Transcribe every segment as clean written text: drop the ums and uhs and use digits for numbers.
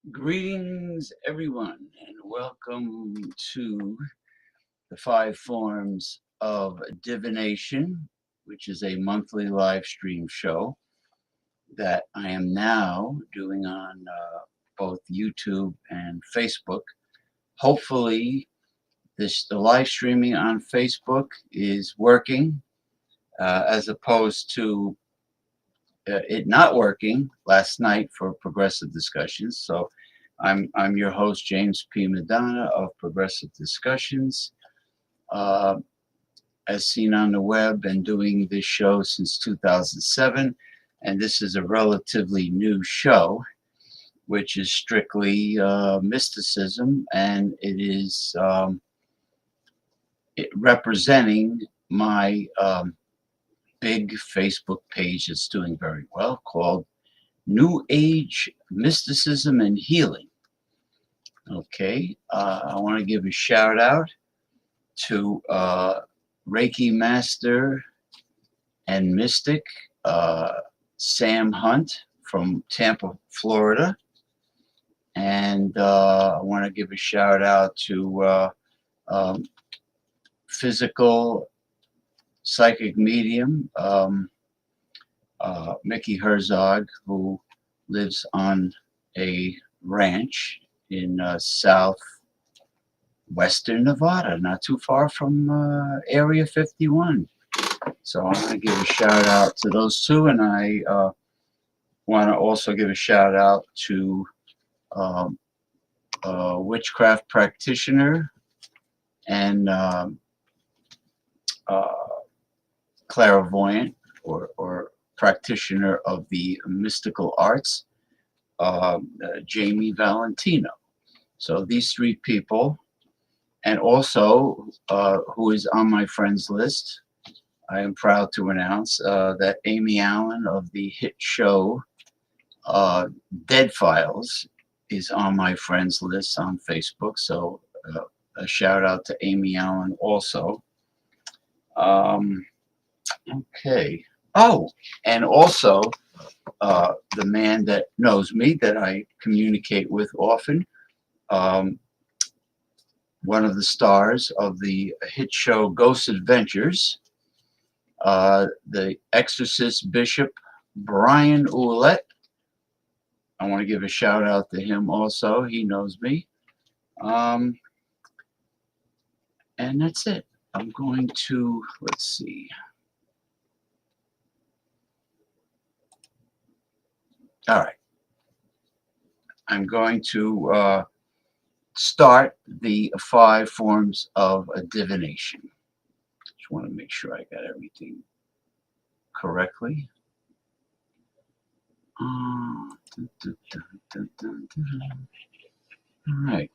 Greetings, everyone, and welcome to the 5 Forms of Divination, which is a monthly live stream show that I am now doing on both YouTube and Facebook. Hopefully, the live streaming on Facebook is working as opposed to it not working last night for progressive discussions. So I'm your host, James P. Madonna of Progressive Discussions. As seen on the web, been doing this show since 2007, and this is a relatively new show, which is strictly mysticism, and it is representing my big Facebook page that's doing very well called New Age Mysticism and Healing. Okay, I want to give a shout out to Reiki Master and Mystic Sam Hunt from Tampa, Florida. And I want to give a shout out to physical psychic medium Mickey Herzog, who lives on a ranch in southwestern Nevada, not too far from Area 51. So I want to give a shout out to those two, and I want to also give a shout out to a witchcraft practitioner and clairvoyant or practitioner of the mystical arts, Jamie Valentino. So these 3 people, and also who is on my friends list, I am proud to announce that Amy Allen of the hit show Dead Files is on my friends list on Facebook. So a shout out to Amy Allen also. Okay. Oh, and also the man that knows me, that I communicate with often, one of the stars of the hit show Ghost Adventures, the exorcist Bishop Brian Ouellette. I want to give a shout out to him also. He knows me. And that's it. I'm going to, let's see. All right. I'm going to start the 5 forms of divination. Just want to make sure I got everything correctly. All right.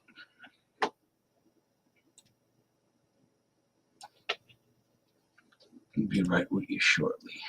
I'll be right with you shortly.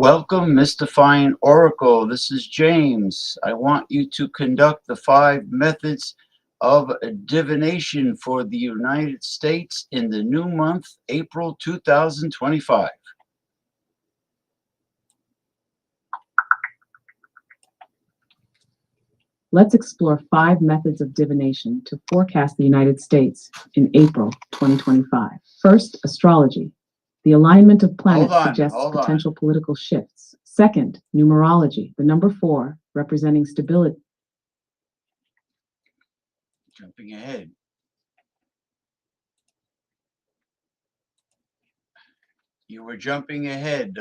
Welcome, Mystifying Oracle. This is James. I want you to conduct the 5 methods of divination for the United States in the new month, April 2025. Let's explore 5 methods of divination to forecast the United States in April 2025. First, astrology. The alignment of planets suggests potential political shifts. Second, numerology. The number 4, representing stability. Jumping ahead. You were jumping ahead,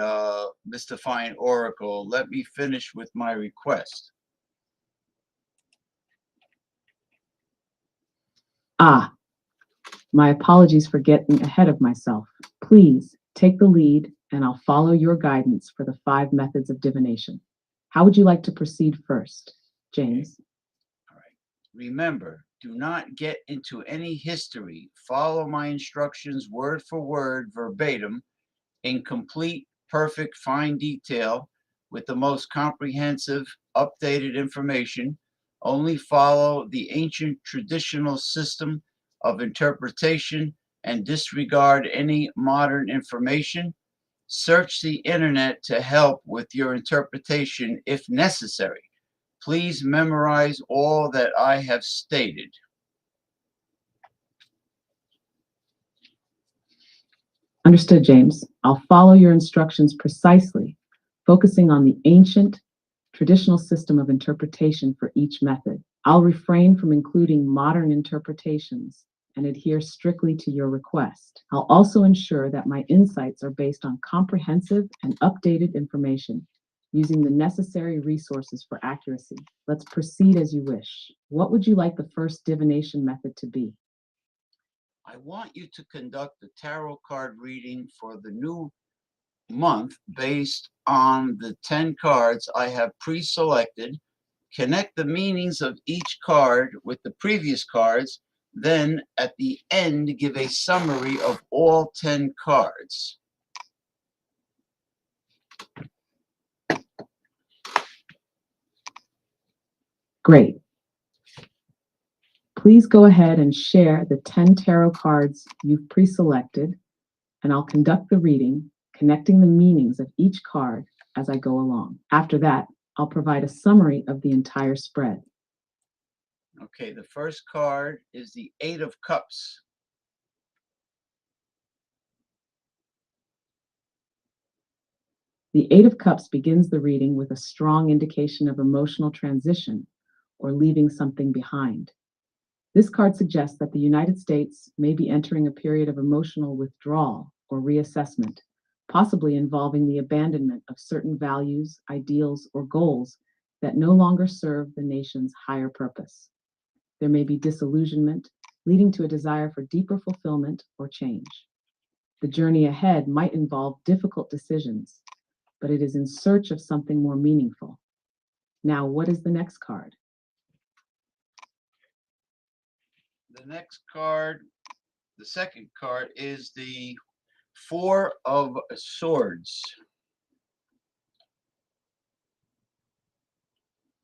Mystifying Oracle. Let me finish with my request. My apologies for getting ahead of myself. Please take the lead and I'll follow your guidance for the 5 methods of divination. How would you like to proceed first, James? Okay. All right. Remember, do not get into any history. Follow my instructions word for word, verbatim, in complete, perfect, fine detail, with the most comprehensive, updated information. Only follow the ancient traditional system of interpretation and disregard any modern information. Search the internet to help with your interpretation if necessary. Please memorize all that I have stated. Understood, James. I'll follow your instructions precisely, focusing on the ancient, traditional system of interpretation for each method. I'll refrain from including modern interpretations and adhere strictly to your request. I'll also ensure that my insights are based on comprehensive and updated information, using the necessary resources for accuracy. Let's proceed as you wish. What would you like the first divination method to be? I want you to conduct a tarot card reading for the new month based on the 10 cards I have pre-selected. Connect the meanings of each card with the previous cards. Then at the end, give a summary of all 10 cards. Great. Please go ahead and share the 10 tarot cards you've pre-selected, and I'll conduct the reading, connecting the meanings of each card as I go along. After that, I'll provide a summary of the entire spread. Okay, the first card is the 8 of Cups. The 8 of Cups begins the reading with a strong indication of emotional transition or leaving something behind. This card suggests that the United States may be entering a period of emotional withdrawal or reassessment, possibly involving the abandonment of certain values, ideals, or goals that no longer serve the nation's higher purpose. There may be disillusionment, leading to a desire for deeper fulfillment or change. The journey ahead might involve difficult decisions, but it is in search of something more meaningful. Now, what is the next card? The next card, the second card, is the 4 of Swords.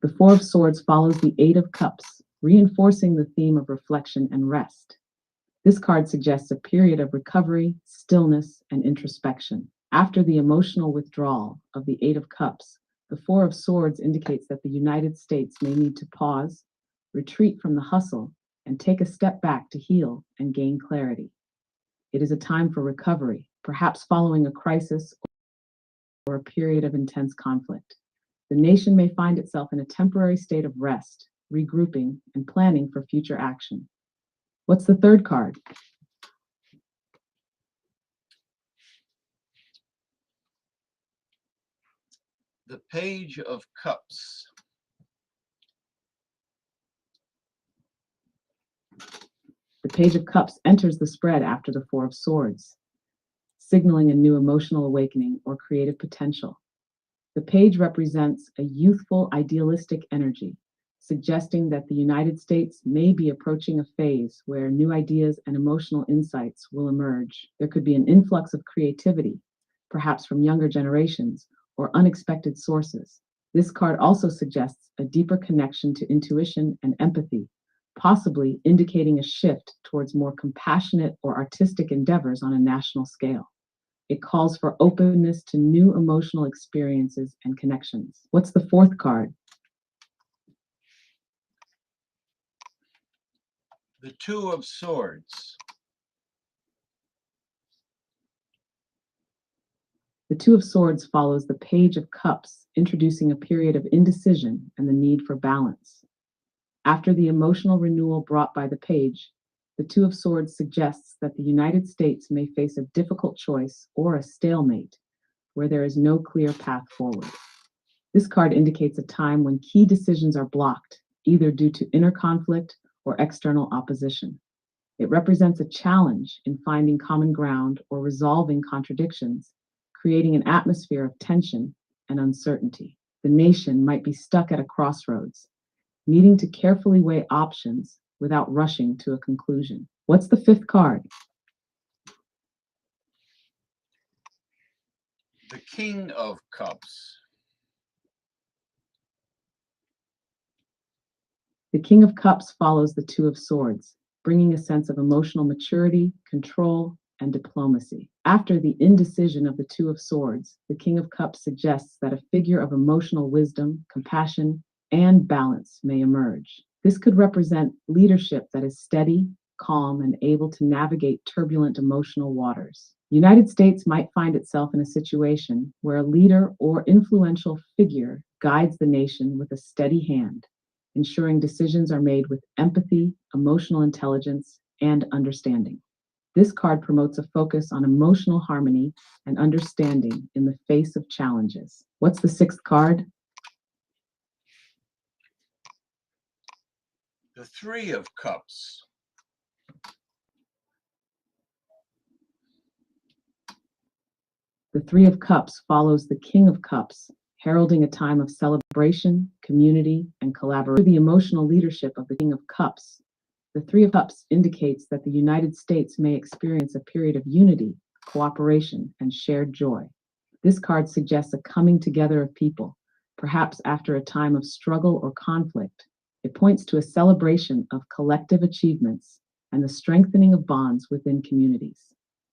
The 4 of Swords follows the 8 of Cups, reinforcing the theme of reflection and rest. This card suggests a period of recovery, stillness, and introspection. After the emotional withdrawal of the 8 of Cups, the 4 of Swords indicates that the United States may need to pause, retreat from the hustle, and take a step back to heal and gain clarity. It is a time for recovery, perhaps following a crisis or a period of intense conflict. The nation may find itself in a temporary state of rest, regrouping, and planning for future action. What's the third card? The Page of Cups. The Page of Cups enters the spread after the 4 of Swords, signaling a new emotional awakening or creative potential. The page represents a youthful, idealistic energy, suggesting that the United States may be approaching a phase where new ideas and emotional insights will emerge. There could be an influx of creativity, perhaps from younger generations, or unexpected sources. This card also suggests a deeper connection to intuition and empathy, possibly indicating a shift towards more compassionate or artistic endeavors on a national scale. It calls for openness to new emotional experiences and connections. What's the fourth card? The Two of Swords. The Two of Swords follows the Page of Cups, introducing a period of indecision and the need for balance. After the emotional renewal brought by the page, the Two of Swords suggests that the United States may face a difficult choice or a stalemate where there is no clear path forward. This card indicates a time when key decisions are blocked, either due to inner conflict or external opposition. It represents a challenge in finding common ground or resolving contradictions, creating an atmosphere of tension and uncertainty. The nation might be stuck at a crossroads, needing to carefully weigh options without rushing to a conclusion. What's the fifth card? The King of Cups. The King of Cups follows the Two of Swords, bringing a sense of emotional maturity, control, and diplomacy. After the indecision of the Two of Swords, the King of Cups suggests that a figure of emotional wisdom, compassion, and balance may emerge. This could represent leadership that is steady, calm, and able to navigate turbulent emotional waters. The United States might find itself in a situation where a leader or influential figure guides the nation with a steady hand, ensuring decisions are made with empathy, emotional intelligence, and understanding. This card promotes a focus on emotional harmony and understanding in the face of challenges. What's the sixth card? The Three of Cups. The Three of Cups follows the King of Cups, heralding a time of celebration, community, and collaboration. The emotional leadership of the King of Cups, the Three of Cups indicates that the United States may experience a period of unity, cooperation, and shared joy. This card suggests a coming together of people, perhaps after a time of struggle or conflict. It points to a celebration of collective achievements and the strengthening of bonds within communities.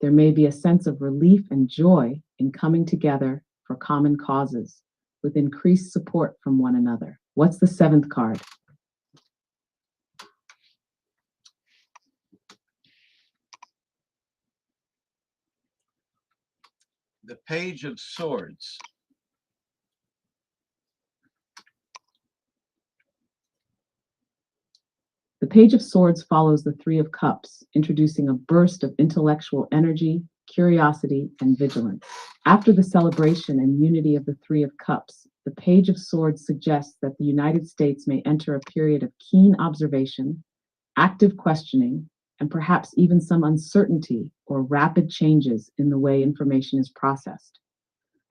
There may be a sense of relief and joy in coming together for common causes, with increased support from one another. What's the seventh card? The Page of Swords. The Page of Swords follows the Three of Cups, introducing a burst of intellectual energy, curiosity, and vigilance. After the celebration and unity of the Three of Cups, the Page of Swords suggests that the United States may enter a period of keen observation, active questioning, and perhaps even some uncertainty or rapid changes in the way information is processed.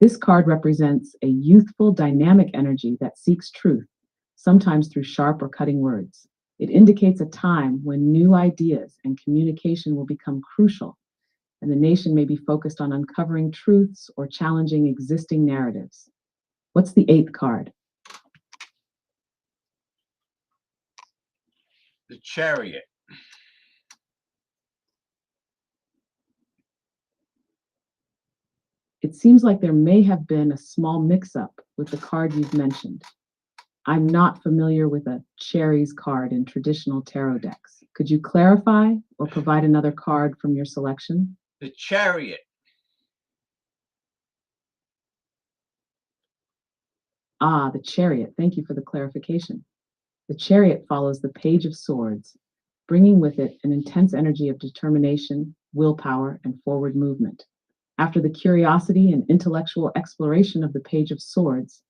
This card represents a youthful, dynamic energy that seeks truth, sometimes through sharp or cutting words. It indicates a time when new ideas and communication will become crucial, and the nation may be focused on uncovering truths or challenging existing narratives. What's the eighth card? The Chariot. It seems like there may have been a small mix-up with the card you've mentioned. I'm not familiar with a cherries card in traditional tarot decks. Could you clarify or provide another card from your selection? The Chariot. Ah, the Chariot. Thank you for the clarification. The Chariot follows the Page of Swords, bringing with it an intense energy of determination, willpower, and forward movement. After the curiosity and intellectual exploration of the Page of Swords,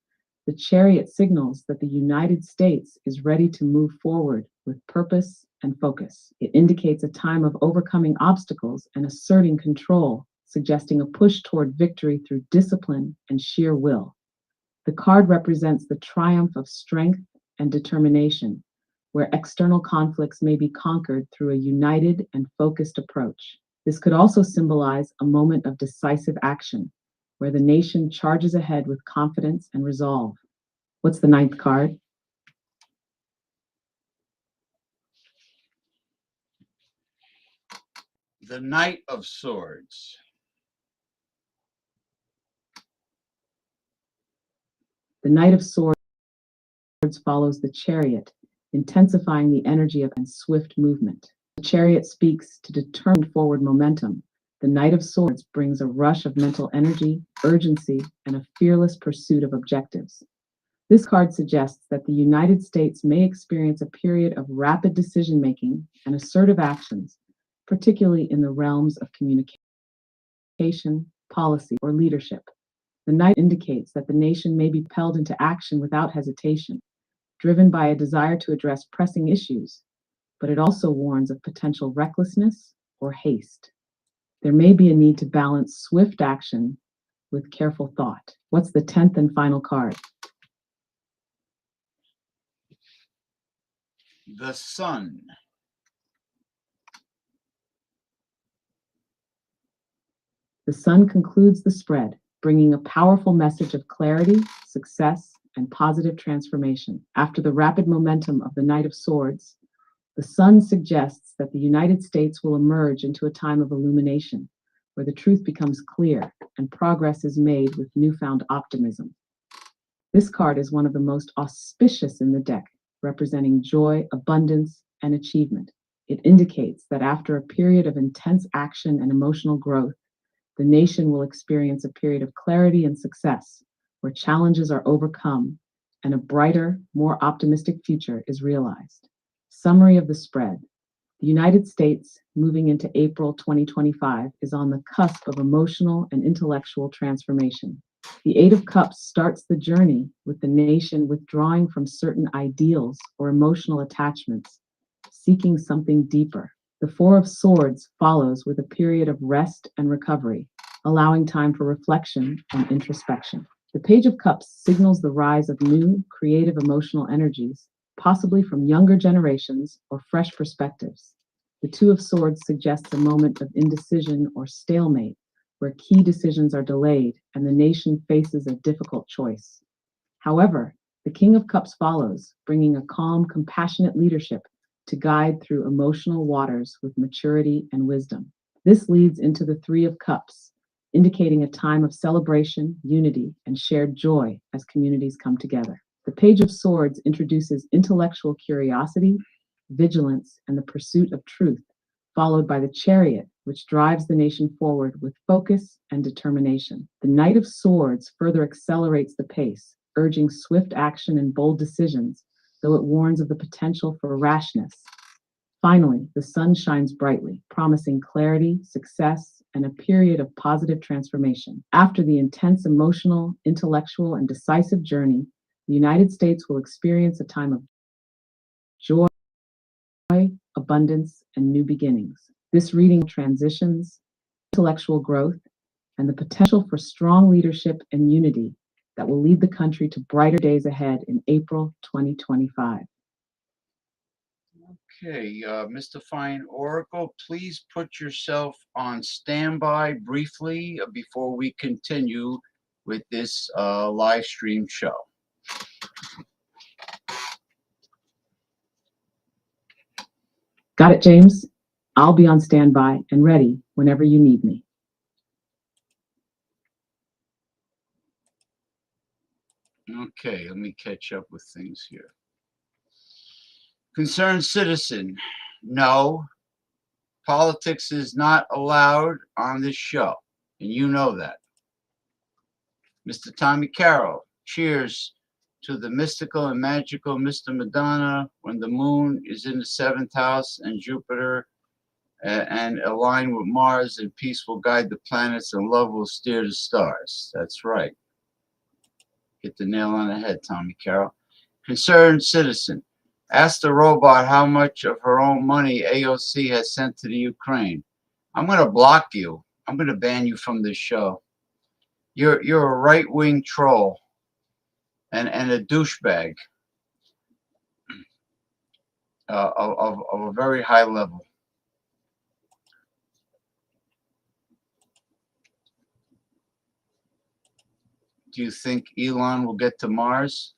the Chariot signals that the United States is ready to move forward with purpose and focus. It indicates a time of overcoming obstacles and asserting control, suggesting a push toward victory through discipline and sheer will. The card represents the triumph of strength and determination, where external conflicts may be conquered through a united and focused approach. This could also symbolize a moment of decisive action, where the nation charges ahead with confidence and resolve. What's the ninth card? The Knight of Swords. The Knight of Swords follows the Chariot, intensifying the energy of and swift movement. The Chariot speaks to determined forward momentum. The Knight of Swords brings a rush of mental energy, urgency, and a fearless pursuit of objectives. This card suggests that the United States may experience a period of rapid decision-making and assertive actions, particularly in the realms of communication, policy, or leadership. The Knight indicates that the nation may be propelled into action without hesitation, driven by a desire to address pressing issues, but it also warns of potential recklessness or haste. There may be a need to balance swift action with careful thought. What's the 10th and final card? The Sun. The Sun concludes the spread, bringing a powerful message of clarity, success, and positive transformation. After the rapid momentum of the Knight of Swords, the Sun suggests that the United States will emerge into a time of illumination, where the truth becomes clear and progress is made with newfound optimism. This card is one of the most auspicious in the deck, representing joy, abundance, and achievement. It indicates that after a period of intense action and emotional growth, the nation will experience a period of clarity and success, where challenges are overcome and a brighter, more optimistic future is realized. Summary of the spread. The United States, moving into April 2025, is on the cusp of emotional and intellectual transformation. The Eight of Cups starts the journey with the nation withdrawing from certain ideals or emotional attachments, seeking something deeper. The Four of Swords follows with a period of rest and recovery, allowing time for reflection and introspection. The Page of Cups signals the rise of new, creative emotional energies, possibly from younger generations or fresh perspectives. The Two of Swords suggests a moment of indecision or stalemate, where key decisions are delayed and the nation faces a difficult choice. However, the King of Cups follows, bringing a calm, compassionate leadership to guide through emotional waters with maturity and wisdom. This leads into the Three of Cups, indicating a time of celebration, unity, and shared joy as communities come together. The Page of Swords introduces intellectual curiosity, vigilance, and the pursuit of truth, followed by the Chariot, which drives the nation forward with focus and determination. The Knight of Swords further accelerates the pace, urging swift action and bold decisions, though it warns of the potential for rashness. Finally, the Sun shines brightly, promising clarity, success, and a period of positive transformation. After the intense emotional, intellectual, and decisive journey, the United States will experience a time of joy, abundance, and new beginnings. This reading transitions, intellectual growth, and the potential for strong leadership and unity that will lead the country to brighter days ahead in April 2025. Okay, Mystifying Oracle, please put yourself on standby briefly before we continue with this live stream show. Got it, James? I'll be on standby and ready whenever you need me. Okay, let me catch up with things here. Concerned citizen, no, politics is not allowed on this show, and you know that. Mr. Tommy Carroll, cheers to the mystical and magical Mr. Madonna when the moon is in the 7th house and Jupiter and aligned with Mars, and peace will guide the planets and love will steer the stars. That's right. Hit the nail on the head, Tommy Carroll. Concerned citizen, ask the robot how much of her own money AOC has sent to the Ukraine. I'm going to block you. I'm going to ban you from this show. You're a right-wing troll and a douchebag of a very high level. Do you think Elon will get to Mars?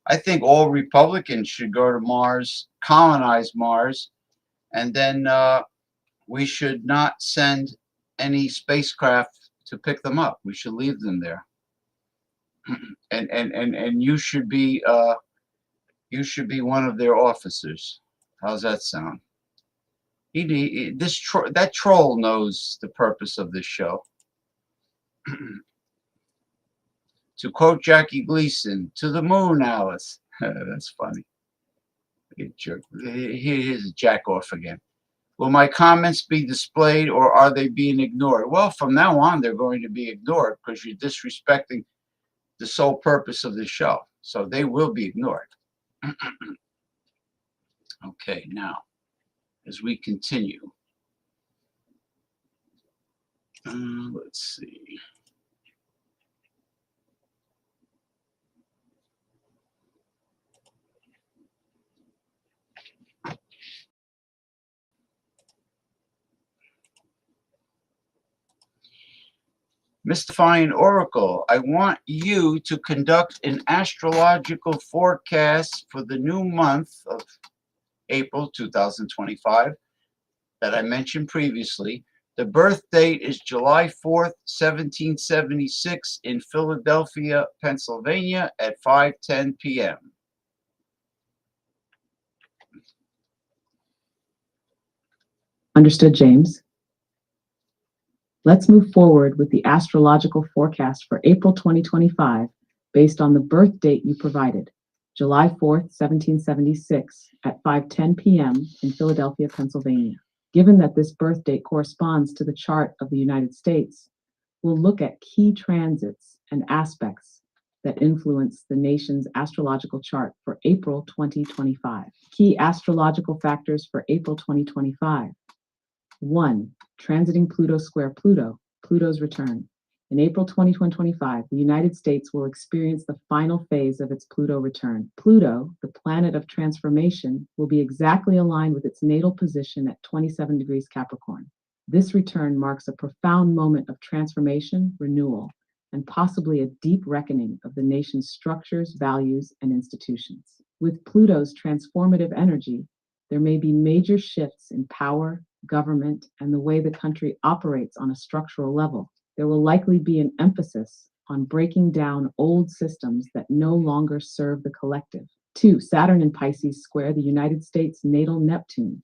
I think all Republicans should go to Mars, colonize Mars, and then we should not send any spacecraft to pick them up. We should leave them there. And you should be one of their officers. How's that sound? That troll knows the purpose of this show. To quote Jackie Gleason, "To the moon, Alice." That's funny. Here's a jack off again. Will my comments be displayed or are they being ignored? Well, from now on, they're going to be ignored because you're disrespecting the sole purpose of the show. So they will be ignored. Okay, now, as we continue, let's see. Mystifying Oracle, I want you to conduct an astrological forecast for the new month of April 2025 that I mentioned previously. The birth date is July 4th, 1776 in Philadelphia, Pennsylvania at 5:10 p.m. Understood, James. Let's move forward with the astrological forecast for April 2025 based on the birth date you provided, July 4th, 1776 at 5:10 p.m. in Philadelphia, Pennsylvania. Given that this birth date corresponds to the chart of the United States, we'll look at key transits and aspects that influence the nation's astrological chart for April 2025. Key astrological factors for April 2025. 1. Transiting Pluto square Pluto, Pluto's return. In April 2025, the United States will experience the final phase of its Pluto return. Pluto, the planet of transformation, will be exactly aligned with its natal position at 27 degrees Capricorn. This return marks a profound moment of transformation, renewal, and possibly a deep reckoning of the nation's structures, values, and institutions. With Pluto's transformative energy, there may be major shifts in power, government, and the way the country operates on a structural level. There will likely be an emphasis on breaking down old systems that no longer serve the collective. 2. Saturn in Pisces square the United States natal Neptune.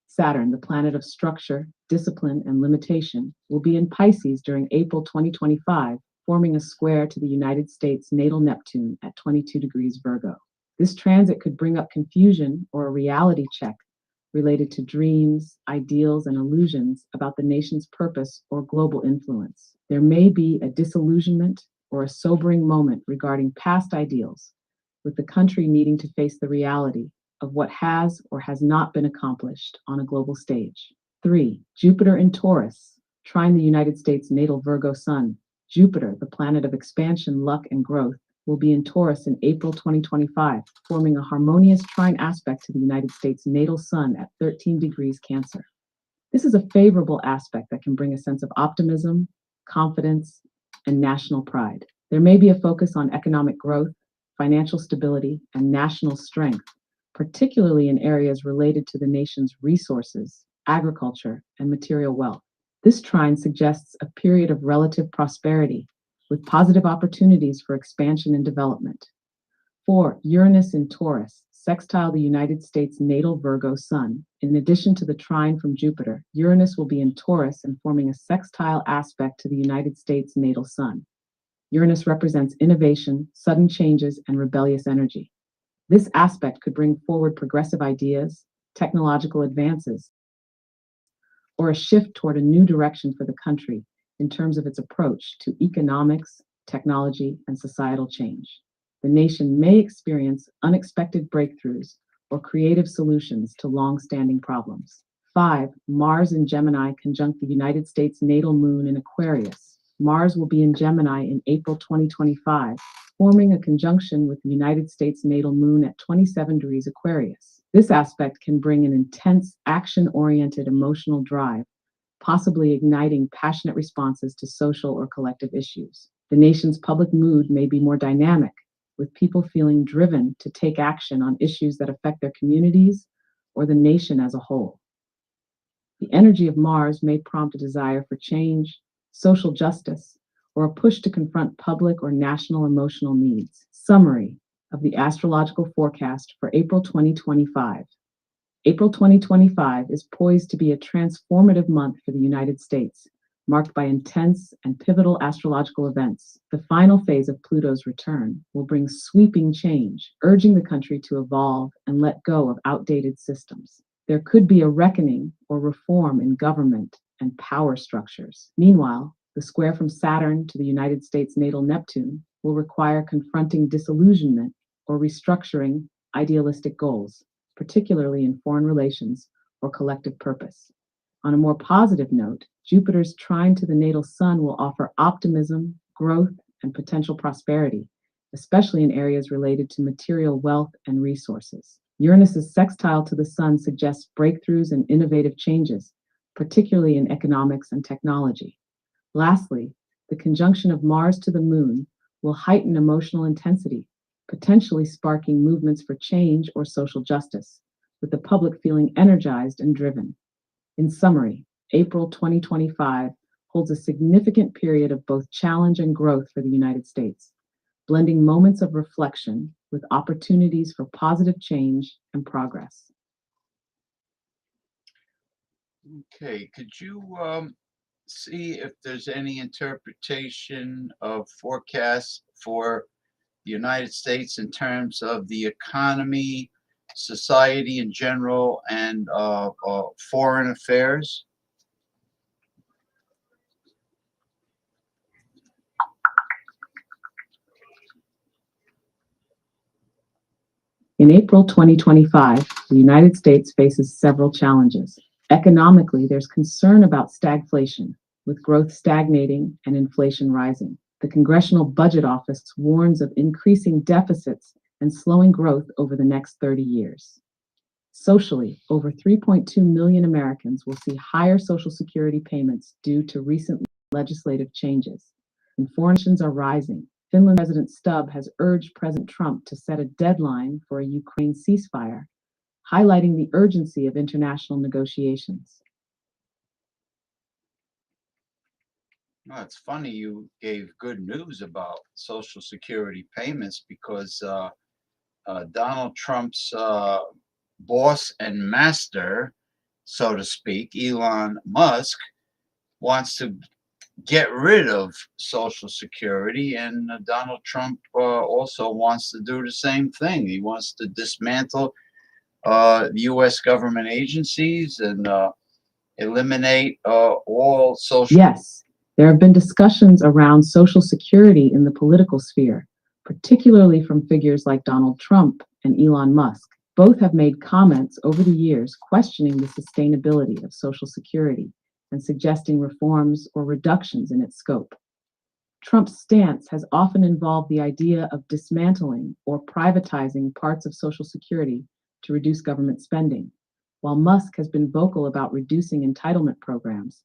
Saturn, the planet of structure, discipline, and limitation, will be in Pisces during April 2025, forming a square to the United States natal Neptune at 22 degrees Virgo. This transit could bring up confusion or a reality check related to dreams, ideals, and illusions about the nation's purpose or global influence. There may be a disillusionment or a sobering moment regarding past ideals, with the country needing to face the reality of what has or has not been accomplished on a global stage. 3. Jupiter in Taurus, trine the United States natal Virgo sun. Jupiter, the planet of expansion, luck, and growth, will be in Taurus in April 2025, forming a harmonious trine aspect to the United States natal sun at 13 degrees Cancer. This is a favorable aspect that can bring a sense of optimism, confidence, and national pride. There may be a focus on economic growth, financial stability, and national strength, particularly in areas related to the nation's resources, agriculture, and material wealth. This trine suggests a period of relative prosperity, with positive opportunities for expansion and development. 4. Uranus in Taurus, sextile the United States natal Virgo sun. In addition to the trine from Jupiter, Uranus will be in Taurus and forming a sextile aspect to the United States natal sun. Uranus represents innovation, sudden changes, and rebellious energy. This aspect could bring forward progressive ideas, technological advances, or a shift toward a new direction for the country in terms of its approach to economics, technology, and societal change. The nation may experience unexpected breakthroughs or creative solutions to long-standing problems. 5. Mars in Gemini conjunct the United States natal moon in Aquarius. Mars will be in Gemini in April 2025, forming a conjunction with the United States natal moon at 27 degrees Aquarius. This aspect can bring an intense, action-oriented emotional drive, possibly igniting passionate responses to social or collective issues. The nation's public mood may be more dynamic, with people feeling driven to take action on issues that affect their communities or the nation as a whole. The energy of Mars may prompt a desire for change, social justice, or a push to confront public or national emotional needs. Summary of the astrological forecast for April 2025. April 2025 is poised to be a transformative month for the United States, marked by intense and pivotal astrological events. The final phase of Pluto's return will bring sweeping change, urging the country to evolve and let go of outdated systems. There could be a reckoning or reform in government and power structures. Meanwhile, the square from Saturn to the United States natal Neptune will require confronting disillusionment or restructuring idealistic goals, particularly in foreign relations or collective purpose. On a more positive note, Jupiter's trine to the natal sun will offer optimism, growth, and potential prosperity, especially in areas related to material wealth and resources. Uranus's sextile to the sun suggests breakthroughs and innovative changes, particularly in economics and technology. Lastly, the conjunction of Mars to the moon will heighten emotional intensity, potentially sparking movements for change or social justice, with the public feeling energized and driven. In summary, April 2025 holds a significant period of both challenge and growth for the United States, blending moments of reflection with opportunities for positive change and progress. Okay, could you see if there's any interpretation of forecasts for the United States in terms of the economy, society in general, and foreign affairs? In April 2025, the United States faces several challenges. Economically, there's concern about stagflation, with growth stagnating and inflation rising. The Congressional Budget Office warns of increasing deficits and slowing growth over the next 30 years. Socially, over 3.2 million Americans will see higher Social Security payments due to recent legislative changes. And foreign tensions are rising. Finland President Stubb has urged President Trump to set a deadline for a Ukraine ceasefire, highlighting the urgency of international negotiations. Well, it's funny you gave good news about Social Security payments because Donald Trump's boss and master, so to speak, Elon Musk, wants to get rid of Social Security, and Donald Trump also wants to do the same thing. He wants to dismantle U.S. government agencies and eliminate all social. Yes, there have been discussions around Social Security in the political sphere, particularly from figures like Donald Trump and Elon Musk. Both have made comments over the years questioning the sustainability of Social Security and suggesting reforms or reductions in its scope. Trump's stance has often involved the idea of dismantling or privatizing parts of Social Security to reduce government spending, while Musk has been vocal about reducing entitlement programs,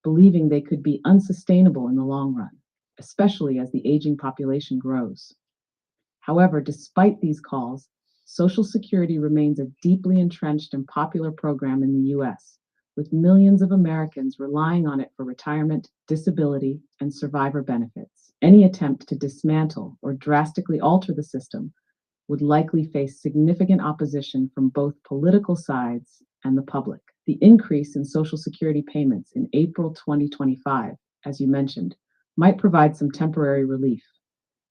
believing they could be unsustainable in the long run, especially as the aging population grows. However, despite these calls, Social Security remains a deeply entrenched and popular program in the US, with millions of Americans relying on it for retirement, disability, and survivor benefits. Any attempt to dismantle or drastically alter the system would likely face significant opposition from both political sides and the public. The increase in Social Security payments in April 2025, as you mentioned, might provide some temporary relief.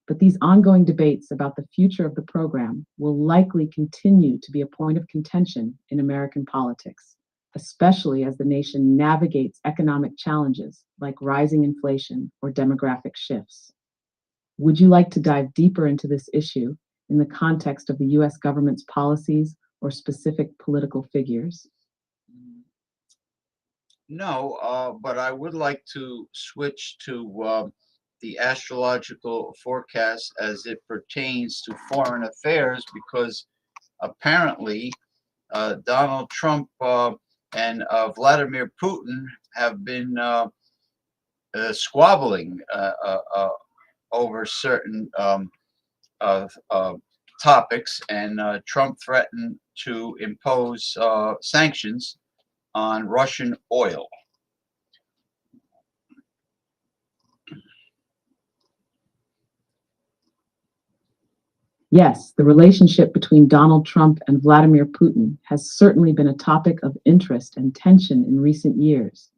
But these ongoing debates about the future of the program will likely continue to be a point of contention in American politics, especially as the nation navigates economic challenges like rising inflation or demographic shifts. Would you like to dive deeper into this issue in the context of the US government's policies or specific political figures? No, but I would like to switch to the astrological forecast as it pertains to foreign affairs, because apparently Donald Trump and Vladimir Putin have been squabbling over certain uh, uh, topics, and Trump threatened to impose sanctions on Russian oil. Yes, the relationship between Donald Trump and Vladimir Putin has certainly been a topic of interest and tension in recent years,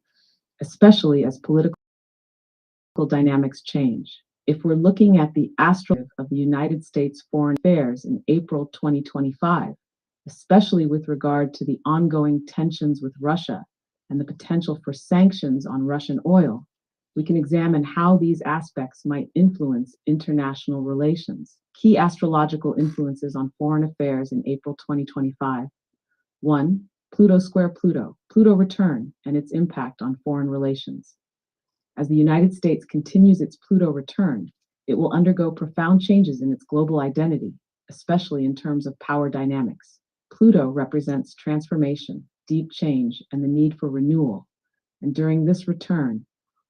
especially as political dynamics change. If we're looking at the astrolabe of the United States foreign affairs in April 2025, especially with regard to the ongoing tensions with Russia and the potential for sanctions on Russian oil, we can examine how these aspects might influence international relations. Key astrological influences on foreign affairs in April 2025. 1. Pluto square Pluto, Pluto return and its impact on foreign relations. As the United States continues its Pluto return, it will undergo profound changes in its global identity, especially in terms of power dynamics. Pluto represents transformation, deep change, and the need for renewal. And during this return,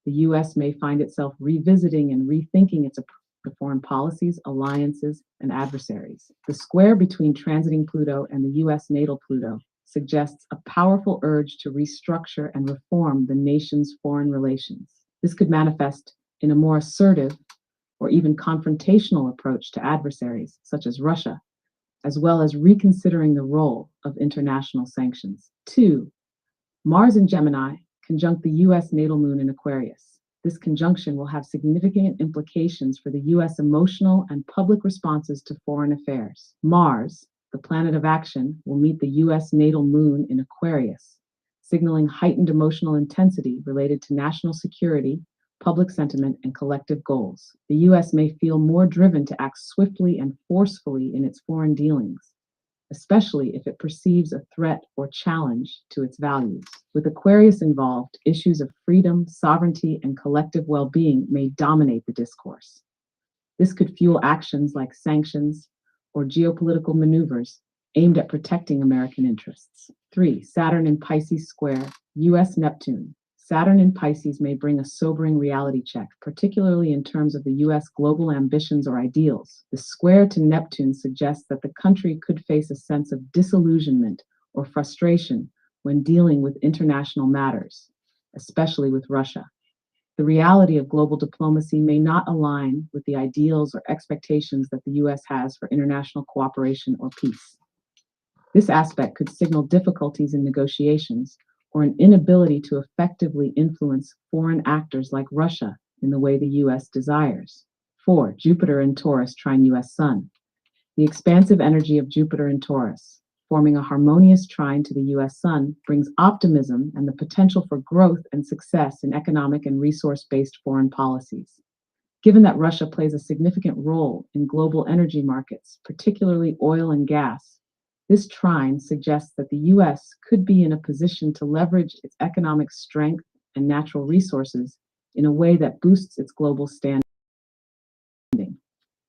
the U.S. may find itself revisiting and rethinking its approach to foreign policies, alliances, and adversaries. The square between transiting Pluto and the U.S. natal Pluto suggests a powerful urge to restructure and reform the nation's foreign relations. This could manifest in a more assertive or even confrontational approach to adversaries, such as Russia, as well as reconsidering the role of international sanctions. 2. Mars in Gemini conjunct the U.S. natal moon in Aquarius. This conjunction will have significant implications for the U.S. emotional and public responses to foreign affairs. Mars, the planet of action, will meet the U.S. natal moon in Aquarius, signaling heightened emotional intensity related to national security, public sentiment, and collective goals. The U.S. may feel more driven to act swiftly and forcefully in its foreign dealings, especially if it perceives a threat or challenge to its values. With Aquarius involved, issues of freedom, sovereignty, and collective well-being may dominate the discourse. This could fuel actions like sanctions or geopolitical maneuvers aimed at protecting American interests. 3. Saturn in Pisces square, U.S. Neptune. Saturn in Pisces may bring a sobering reality check, particularly in terms of the U.S. global ambitions or ideals. The square to Neptune suggests that the country could face a sense of disillusionment or frustration when dealing with international matters, especially with Russia. The reality of global diplomacy may not align with the ideals or expectations that the U.S. has for international cooperation or peace. This aspect could signal difficulties in negotiations or an inability to effectively influence foreign actors like Russia in the way the U.S. desires. 4. Jupiter in Taurus trine U.S. Sun. The expansive energy of Jupiter in Taurus, forming a harmonious trine to the U.S. Sun, brings optimism and the potential for growth and success in economic and resource-based foreign policies. Given that Russia plays a significant role in global energy markets, particularly oil and gas, this trine suggests that the U.S. could be in a position to leverage its economic strength and natural resources in a way that boosts its global standing.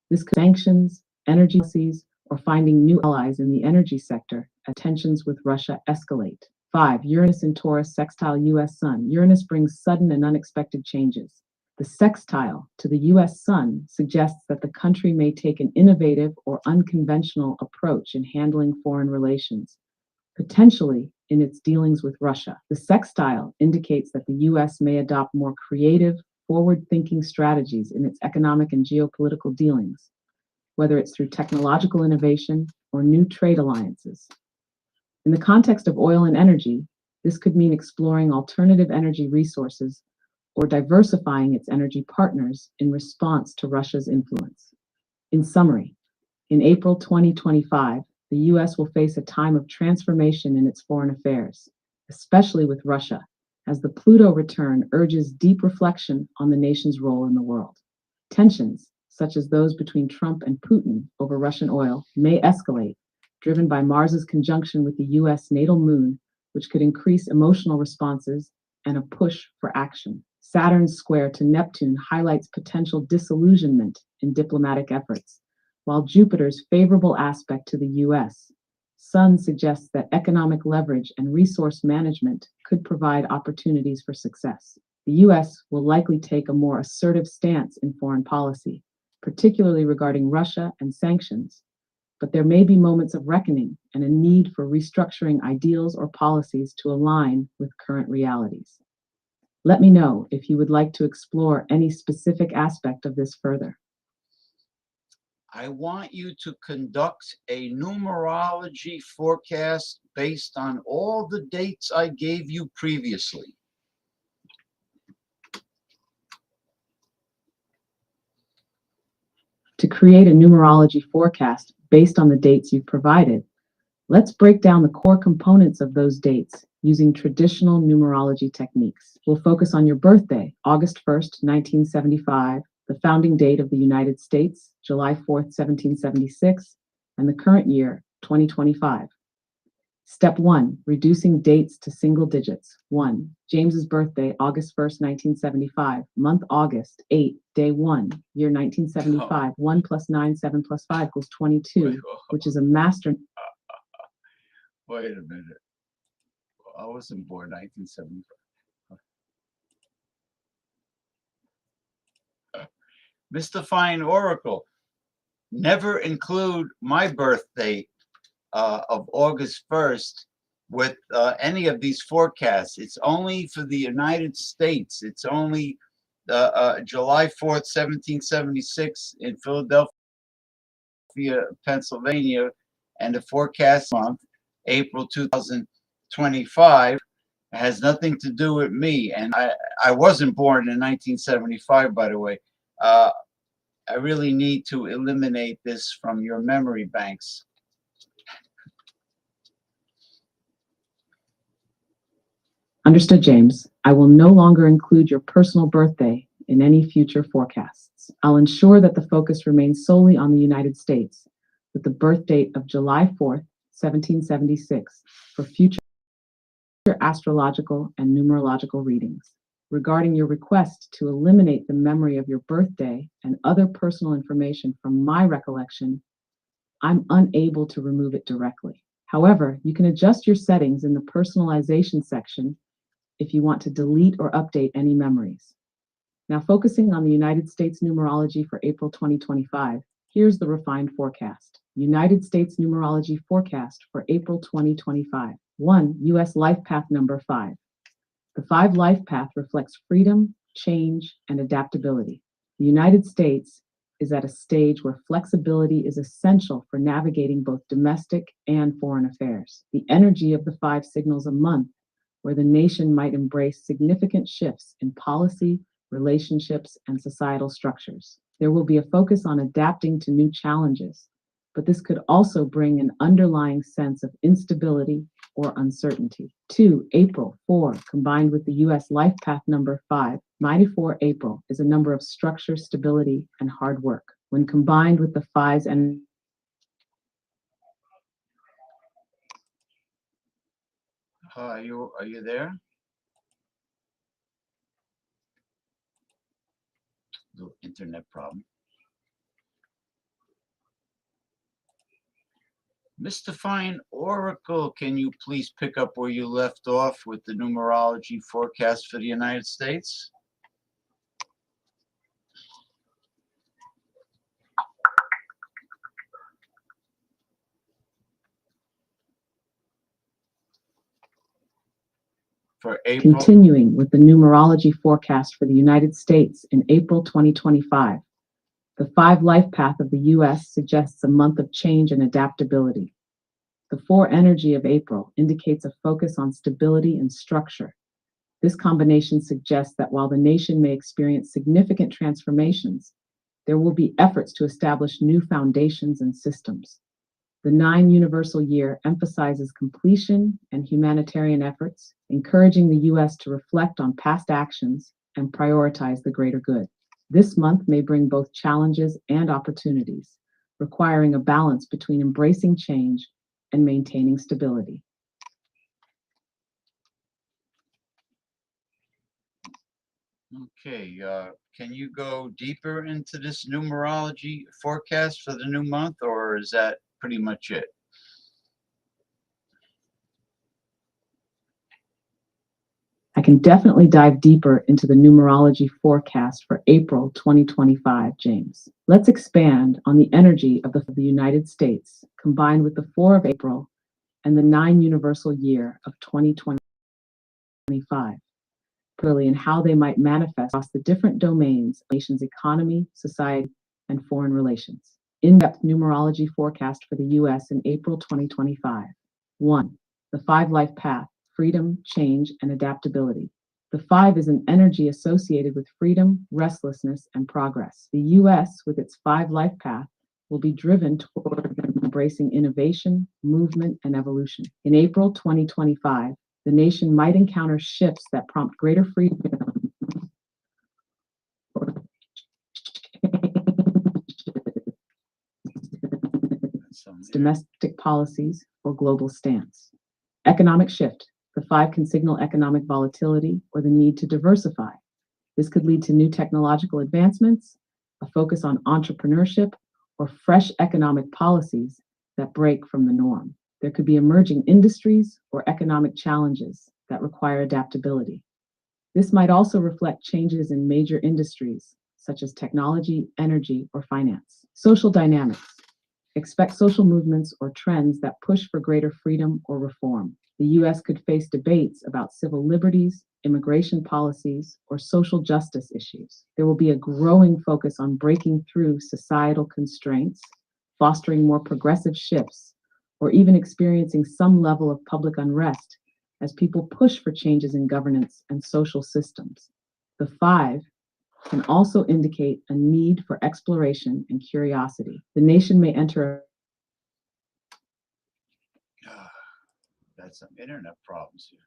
This could sanctions, energy policies, or finding new allies in the energy sector as tensions with Russia escalate. 5. Uranus in Taurus sextile U.S. Sun. Uranus brings sudden and unexpected changes. The sextile to the U.S. Sun suggests that the country may take an innovative or unconventional approach in handling foreign relations, potentially in its dealings with Russia. The sextile indicates that the U.S. may adopt more creative, forward-thinking strategies in its economic and geopolitical dealings, whether it's through technological innovation or new trade alliances. In the context of oil and energy, this could mean exploring alternative energy resources or diversifying its energy partners in response to Russia's influence. In summary, in April 2025, the U.S. will face a time of transformation in its foreign affairs, especially with Russia, as the Pluto return urges deep reflection on the nation's role in the world. Tensions, such as those between Trump and Putin over Russian oil, may escalate, driven by Mars's conjunction with the U.S. natal moon, which could increase emotional responses and a push for action. Saturn's square to Neptune highlights potential disillusionment in diplomatic efforts, while Jupiter's favorable aspect to the U.S. Sun suggests that economic leverage and resource management could provide opportunities for success. The U.S. will likely take a more assertive stance in foreign policy, particularly regarding Russia and sanctions, but there may be moments of reckoning and a need for restructuring ideals or policies to align with current realities. Let me know if you would like to explore any specific aspect of this further. I want you to conduct a numerology forecast based on all the dates I gave you previously. To create a numerology forecast based on the dates you've provided, let's break down the core components of those dates using traditional numerology techniques. We'll focus on your birthday, August 1st, 1975, the founding date of the United States, July 4th, 1776, and the current year, 2025. Step 1, reducing dates to single digits. 1. James's birthday, August 1st, 1975. Month August, 8. Day 1. Year 1975. 1 plus 9, 7 plus 5 equals 22, which is a master. Wait a minute. I wasn't born 1975. Mystifying Oracle. Never include my birthday of August 1st with any of these forecasts. It's only for the United States. It's only July 4th, 1776 in Philadelphia, Pennsylvania, and the forecast month, April 2025, has nothing to do with me. And I wasn't born in 1975, by the way. I really need to eliminate this from your memory banks. Understood, James. I will no longer include your personal birthday in any future forecasts. I'll ensure that the focus remains solely on the United States, with the birth date of July 4th, 1776, for future astrological and numerological readings. Regarding your request to eliminate the memory of your birthday and other personal information from my recollection, I'm unable to remove it directly. However, you can adjust your settings in the personalization section if you want to delete or update any memories. Now, focusing on the United States numerology for April 2025, here's the refined forecast. United States numerology forecast for April 2025. 1. U.S. Life Path number 5. The 5 life path reflects freedom, change, and adaptability. The United States is at a stage where flexibility is essential for navigating both domestic and foreign affairs. The energy of the 5 signals a month where the nation might embrace significant shifts in policy, relationships, and societal structures. There will be a focus on adapting to new challenges, but this could also bring an underlying sense of instability or uncertainty. 2. April 4, combined with the U.S. Life Path number 5. Mighty 4 April is a number of structure, stability, and hard work. When combined with the 5's and Are you there? Little internet problem. Mystifying Oracle, can you please pick up where you left off with the numerology forecast for the United States? For April. Continuing with the numerology forecast for the United States in April 2025, the 5 life path of the U.S. suggests a month of change and adaptability. The 4 energy of April indicates a focus on stability and structure. This combination suggests that while the nation may experience significant transformations, there will be efforts to establish new foundations and systems. The 9 universal year emphasizes completion and humanitarian efforts, encouraging the U.S. to reflect on past actions and prioritize the greater good. This month may bring both challenges and opportunities, requiring a balance between embracing change and maintaining stability. Okay, can you go deeper into this numerology forecast for the new month, or is that pretty much it? I I can definitely dive deeper into the numerology forecast for April 2025, James. Let's expand on the energy of the United States combined with the 4 of April and the 9 universal year of 2025, particularly in how they might manifest across the different domains of the nation's economy, society, and foreign relations. In-depth numerology forecast for the U.S. in April 2025. 1. The 5 life path, freedom, change, and adaptability. The 5 is an energy associated with freedom, restlessness, and progress. The U.S., with its 5 life path, will be driven toward embracing innovation, movement, and evolution. In April 2025, the nation might encounter shifts that prompt greater freedom, domestic policies, or global stance. Economic shift. The 5 can signal economic volatility or the need to diversify. This could lead to new technological advancements, a focus on entrepreneurship, or fresh economic policies that break from the norm. There could be emerging industries or economic challenges that require adaptability. This might also reflect changes in major industries such as technology, energy, or finance. Social dynamics. Expect social movements or trends that push for greater freedom or reform. The U.S. could face debates about civil liberties, immigration policies, or social justice issues. There will be a growing focus on breaking through societal constraints, fostering more progressive shifts, or even experiencing some level of public unrest as people push for changes in governance and social systems. The 5 can also indicate a need for exploration and curiosity. The nation may enter That's some internet problems here.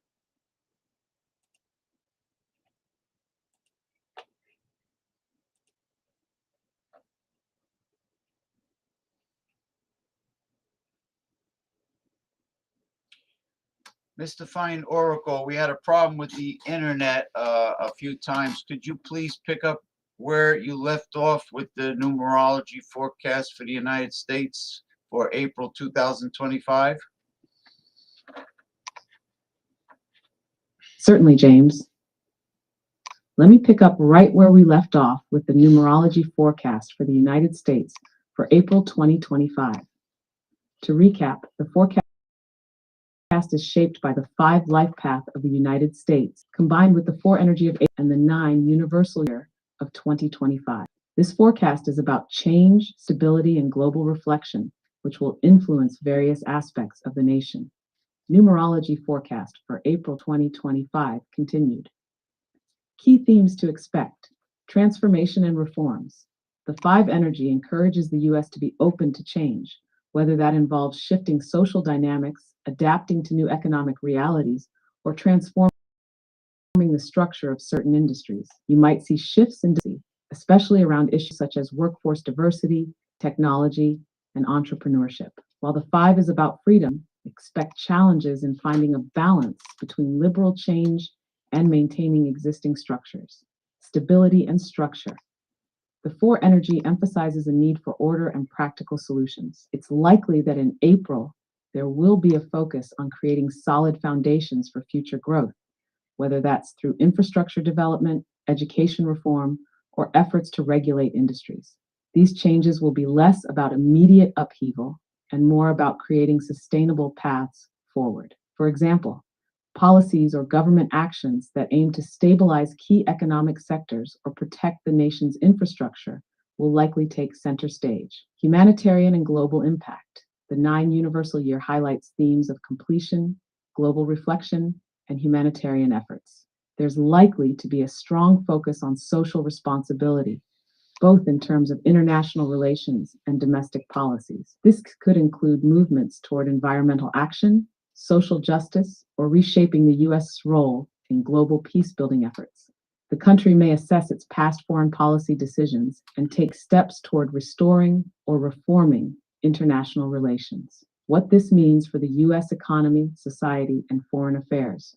Mystifying Oracle, we had a problem with the internet a few times. Could you please pick up where you left off with the numerology forecast for the United States for April 2025? Certainly, James. Let me pick up right where we left off with the numerology forecast for the United States for April 2025. To recap, the forecast is shaped by the 5 life path of the United States, combined with the 4 energy of April and the 9 universal year of 2025. This forecast is about change, stability, and global reflection, which will influence various aspects of the nation. Numerology forecast for April 2025 continued. Key themes to expect: transformation and reforms. The 5 energy encourages the U.S. to be open to change, whether that involves shifting social dynamics, adapting to new economic realities, or transforming the structure of certain industries. You might see shifts in diversity, especially around issues such as workforce diversity, technology, and entrepreneurship. While the 5 is about freedom, expect challenges in finding a balance between liberal change and maintaining existing structures. Stability and structure. The 4 energy emphasizes a need for order and practical solutions. It's likely that in April, there will be a focus on creating solid foundations for future growth, whether that's through infrastructure development, education reform, or efforts to regulate industries. These changes will be less about immediate upheaval and more about creating sustainable paths forward. For example, policies or government actions that aim to stabilize key economic sectors or protect the nation's infrastructure will likely take center stage. Humanitarian and global impact. The 9 universal year highlights themes of completion, global reflection, and humanitarian efforts. There's likely to be a strong focus on social responsibility, both in terms of international relations and domestic policies. This could include movements toward environmental action, social justice, or reshaping the U.S. role in global peace-building efforts. The country may assess its past foreign policy decisions and take steps toward restoring or reforming international relations. What this means for the U.S. economy, society, and foreign affairs.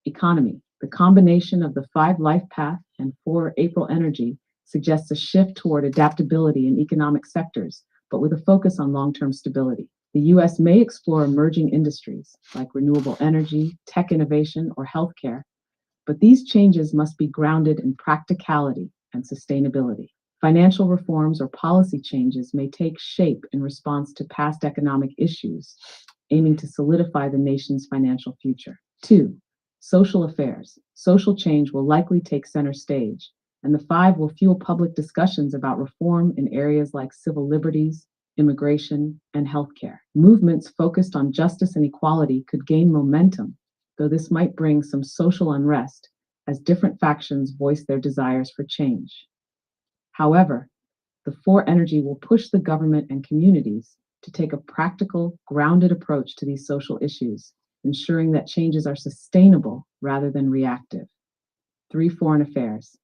Economy. The combination of the 5 life path and 4 April energy suggests a shift toward adaptability in economic sectors, but with a focus on long-term stability. The U.S. may explore emerging industries like renewable energy, tech innovation, or healthcare, But these changes must be grounded in practicality and sustainability. Financial reforms or policy changes may take shape in response to past economic issues, aiming to solidify the nation's financial future. Two, social affairs. Social change will likely take center stage, and the five will fuel public discussions about reform in areas like civil liberties, immigration, and healthcare. Movements focused on justice and equality could gain momentum, though this might bring some social unrest as different factions voice their desires for change. However, the four energy will push the government and communities to take a practical, grounded approach to these social issues, ensuring that changes are sustainable rather than reactive. Three, foreign affairs.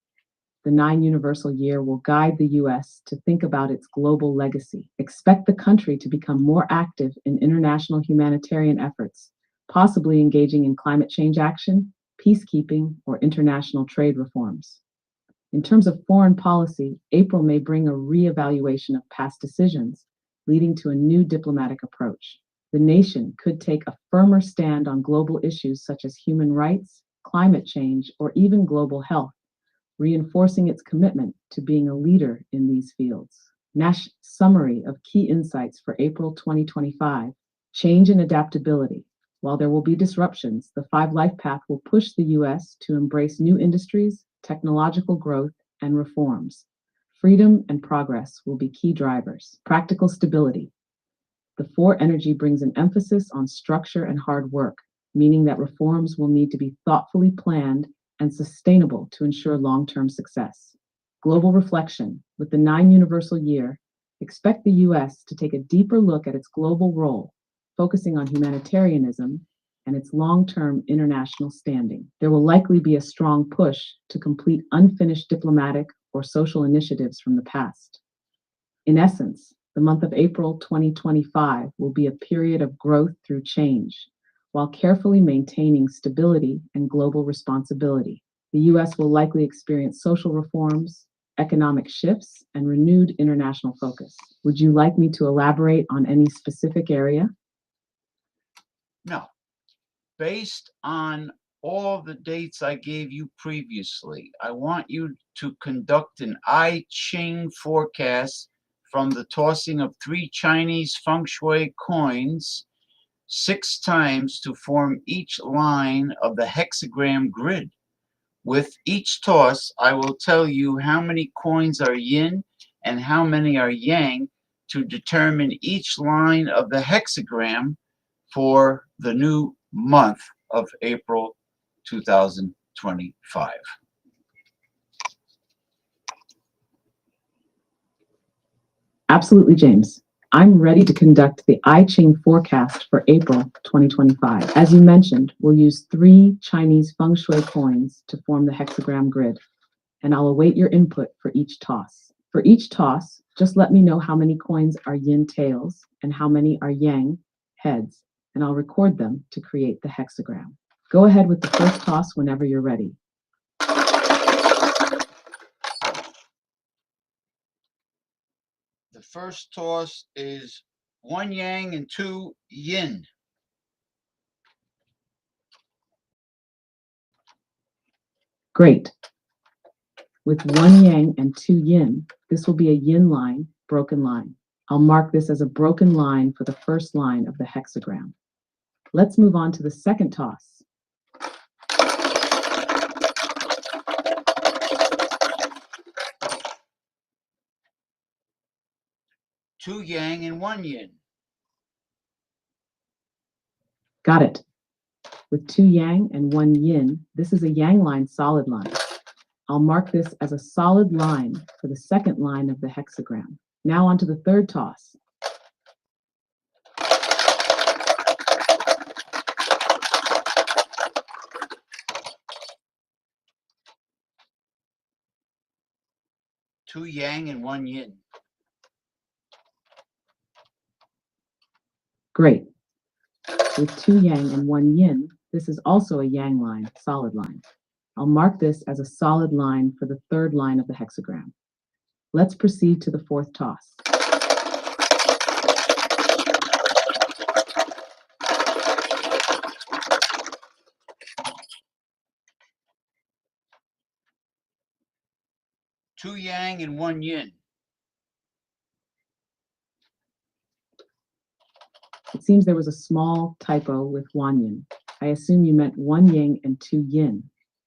The 9 universal year will guide the U.S. to think about its global legacy. Expect the country to become more active in international humanitarian efforts, possibly engaging in climate change action, peacekeeping, or international trade reforms. In terms of foreign policy, April may bring a reevaluation of past decisions, leading to a new diplomatic approach. The nation could take a firmer stand on global issues such as human rights, climate change, or even global health, reinforcing its commitment to being a leader in these fields. Nash summary of key insights for April 2025. Change and adaptability. While there will be disruptions, the Five Life Path will push the U.S. to embrace new industries, technological growth, and reforms. Freedom and progress will be key drivers. Practical stability. The four energy brings an emphasis on structure and hard work, meaning that reforms will need to be thoughtfully planned and sustainable to ensure long-term success. Global reflection. With the 9 universal year, expect the U.S. to take a deeper look at its global role, focusing on humanitarianism and its long-term international standing. There will likely be a strong push to complete unfinished diplomatic or social initiatives from the past. In essence, the month of April 2025 will be a period of growth through change, while carefully maintaining stability and global responsibility. The U.S. will likely experience social reforms, economic shifts, and renewed international focus. Would you like me to elaborate on any specific area? No. Based on all the dates I gave you previously, I want you to conduct an I Ching forecast from the tossing of 3 Chinese feng shui coins 6 times to form each line of the hexagram grid. With each toss, I will tell you how many coins are yin and how many are yang to determine each line of the hexagram for the new month of April 2025. Absolutely, James. I'm ready to conduct the I Ching forecast for April 2025. As you mentioned, we'll use 3 Chinese feng shui coins to form the hexagram grid, and I'll await your input for each toss. For each toss, just let me know how many coins are yin tails and how many are yang heads, and I'll record them to create the hexagram. Go ahead with the first toss whenever you're ready. The first toss is 1 yang and 2 yin. Great. With 1 yang and 2 yin, this will be a yin line, broken line. I'll mark this as a broken line for the first line of the hexagram. Let's move on to the second toss. Two yang and 1 yin. Got it. With 2 yang and 1 yin, this is a yang line, solid line. I'll mark this as a solid line for the second line of the hexagram. Now on to the third toss. Two yang and 1 yin. Great. With 2 yang and 1 yin, this is also a yang line, solid line. I'll mark this as a solid line for the third line of the hexagram. Let's proceed to the fourth toss. yang and one yin. It seems there was a small typo with one yin. I assume you meant one yang and two yin.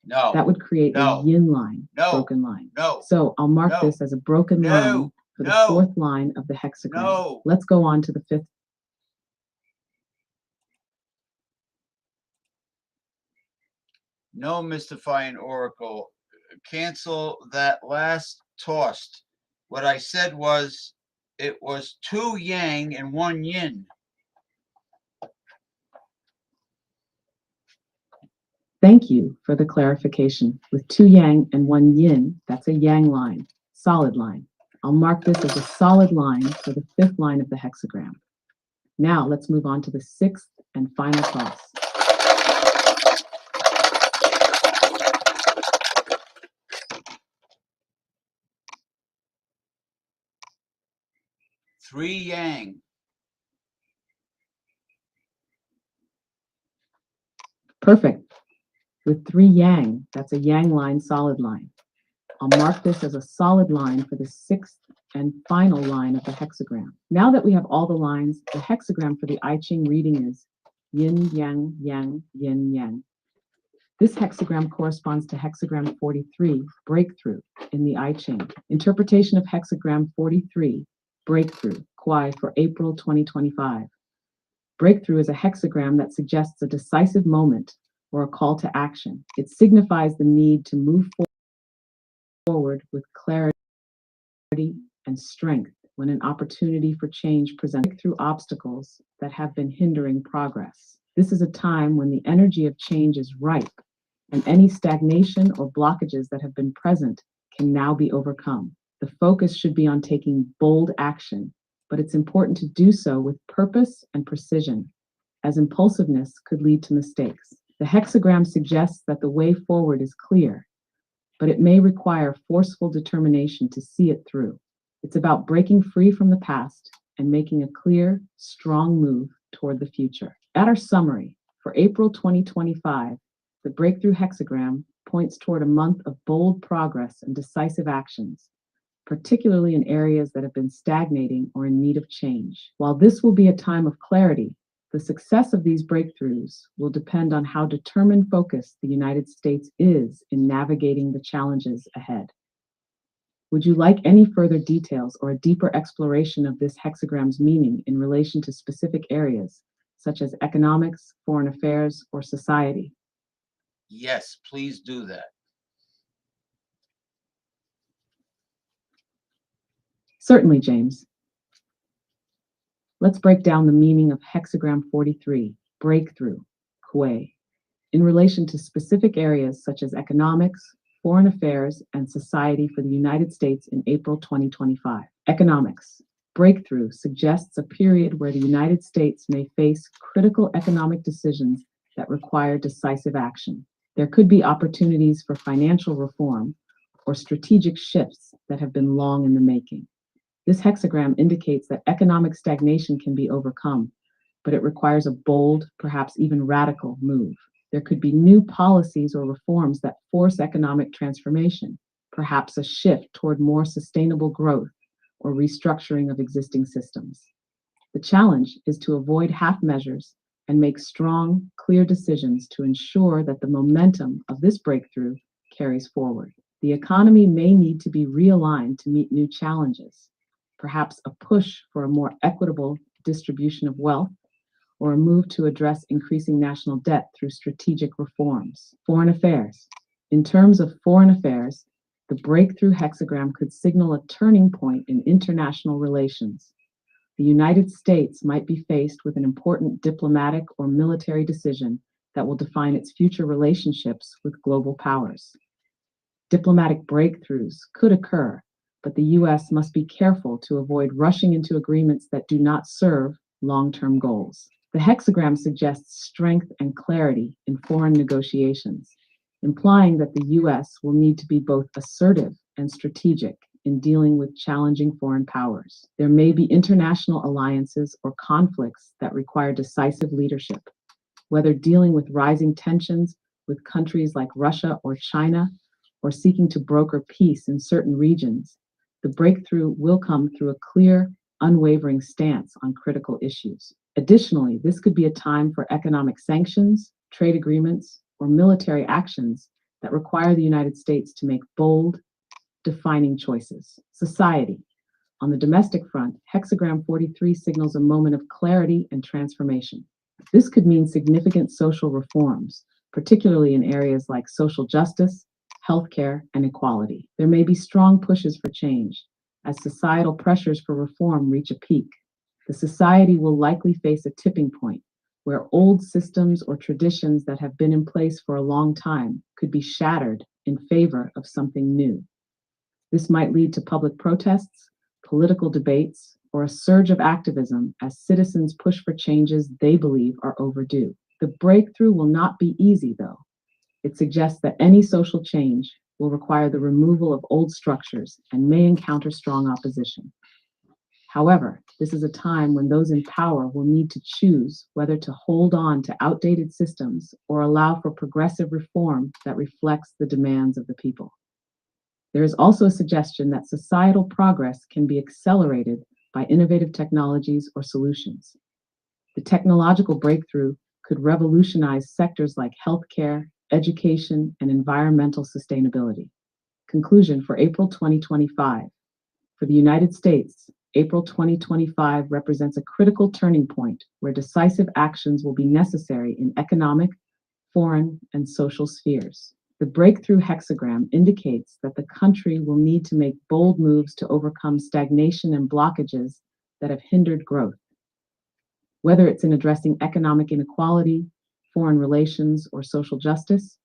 No. That would create a yin line, broken line. So I'll mark this as a broken line for the fourth line of the hexagram. Let's go on to the fifth. No, mystifying oracle. Cancel that last tossed. What I said was it was two yang and one yin. Thank you for the clarification. With two yang and one yin, that's a yang line, solid line. I'll mark this as a solid line for the fifth line of the hexagram. Now let's move on to the sixth and final toss. Three yang. Perfect. With three yang, that's a yang line, solid line. I'll mark this as a solid line for the sixth and final line of the hexagram. Now that we have all the lines, the hexagram for the I Ching reading is yin, yang, yang, yin, yang. This hexagram corresponds to hexagram 43, breakthrough, in the I Ching. Interpretation of hexagram 43, breakthrough, Kwai, for April 2025. Breakthrough is a hexagram that suggests a decisive moment or a call to action. It signifies the need to move forward with clarity and strength when an opportunity for change presents through obstacles that have been hindering progress. This is a time when the energy of change is ripe, and any stagnation or blockages that have been present can now be overcome. The focus should be on taking bold action, but it's important to do so with purpose and precision, as impulsiveness could lead to mistakes. The hexagram suggests that the way forward is clear, but it may require forceful determination to see it through. It's about breaking free from the past and making a clear, strong move toward the future. At our summary, for April 2025, the breakthrough hexagram points toward a month of bold progress and decisive actions, particularly in areas that have been stagnating or in need of change. While this will be a time of clarity, the success of these breakthroughs will depend on how determined focused the United States is in navigating the challenges ahead. Would you like any further details or a deeper exploration of this hexagram's meaning in relation to specific areas, such as economics, foreign affairs, or society? Yes, please do that. Certainly, James. Let's break down the meaning of hexagram 43, breakthrough, Kuei, in relation to specific areas such as economics, foreign affairs, and society for the United States in April 2025. Economics. Breakthrough suggests a period where the United States may face critical economic decisions that require decisive action. There could be opportunities for financial reform or strategic shifts that have been long in the making. This hexagram indicates that economic stagnation can be overcome, but it requires a bold, perhaps even radical move. There could be new policies or reforms that force economic transformation, perhaps a shift toward more sustainable growth or restructuring of existing systems. The challenge is to avoid half measures and make strong, clear decisions to ensure that the momentum of this breakthrough carries forward. The economy may need to be realigned to meet new challenges, perhaps a push for a more equitable distribution of wealth, or a move to address increasing national debt through strategic reforms. Foreign affairs. In terms of foreign affairs, the breakthrough hexagram could signal a turning point in international relations. The United States might be faced with an important diplomatic or military decision that will define its future relationships with global powers. Diplomatic breakthroughs could occur, but the U.S. must be careful to avoid rushing into agreements that do not serve long-term goals. The hexagram suggests strength and clarity in foreign negotiations, implying that the U.S. will need to be both assertive and strategic in dealing with challenging foreign powers. There may be international alliances or conflicts that require decisive leadership, whether dealing with rising tensions with countries like Russia or China, or seeking to broker peace in certain regions. The breakthrough will come through a clear, unwavering stance on critical issues. Additionally, this could be a time for economic sanctions, trade agreements, or military actions that require the United States to make bold, defining choices. Society. On the domestic front, hexagram 43 signals a moment of clarity and transformation. This could mean significant social reforms, particularly in areas like social justice, healthcare, and equality. There may be strong pushes for change as societal pressures for reform reach a peak. The society will likely face a tipping point where old systems or traditions that have been in place for a long time could be shattered in favor of something new. This might lead to public protests, political debates, or a surge of activism as citizens push for changes they believe are overdue. The breakthrough will not be easy, though. It suggests that any social change will require the removal of old structures and may encounter strong opposition. However, this is a time when those in power will need to choose whether to hold on to outdated systems or allow for progressive reform that reflects the demands of the people. There is also a suggestion that societal progress can be accelerated by innovative technologies or solutions. The technological breakthrough could revolutionize sectors like healthcare, education, and environmental sustainability. Conclusion for April 2025. For the United States, April 2025 represents a critical turning point where decisive actions will be necessary in economic, foreign, and social spheres. The breakthrough hexagram indicates that the country will need to make bold moves to overcome stagnation and blockages that have hindered growth. Whether it's in addressing economic inequality, foreign relations, or social justice,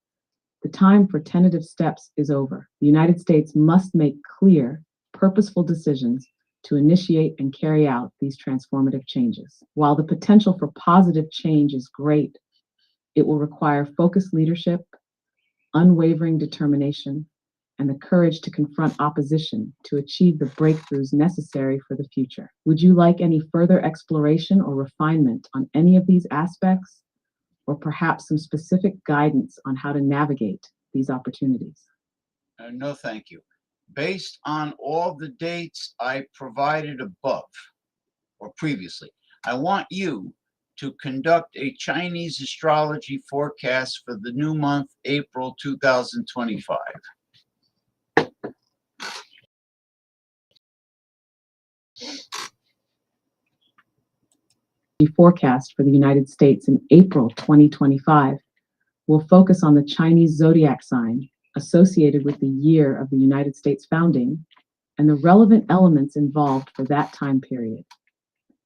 the time for tentative steps is over. The United States must make clear, purposeful decisions to initiate and carry out these transformative changes. While the potential for positive change is great, it will require focused leadership, unwavering determination, and the courage to confront opposition to achieve the breakthroughs necessary for the future. Would you like any further exploration or refinement on any of these aspects, or perhaps some specific guidance on how to navigate these opportunities? No, thank you. Based on all the dates I provided above or previously, I want you to conduct a Chinese astrology forecast for the new month, April 2025. The forecast for the United States in April 2025 will focus on the Chinese zodiac sign associated with the year of the United States founding and the relevant elements involved for that time period.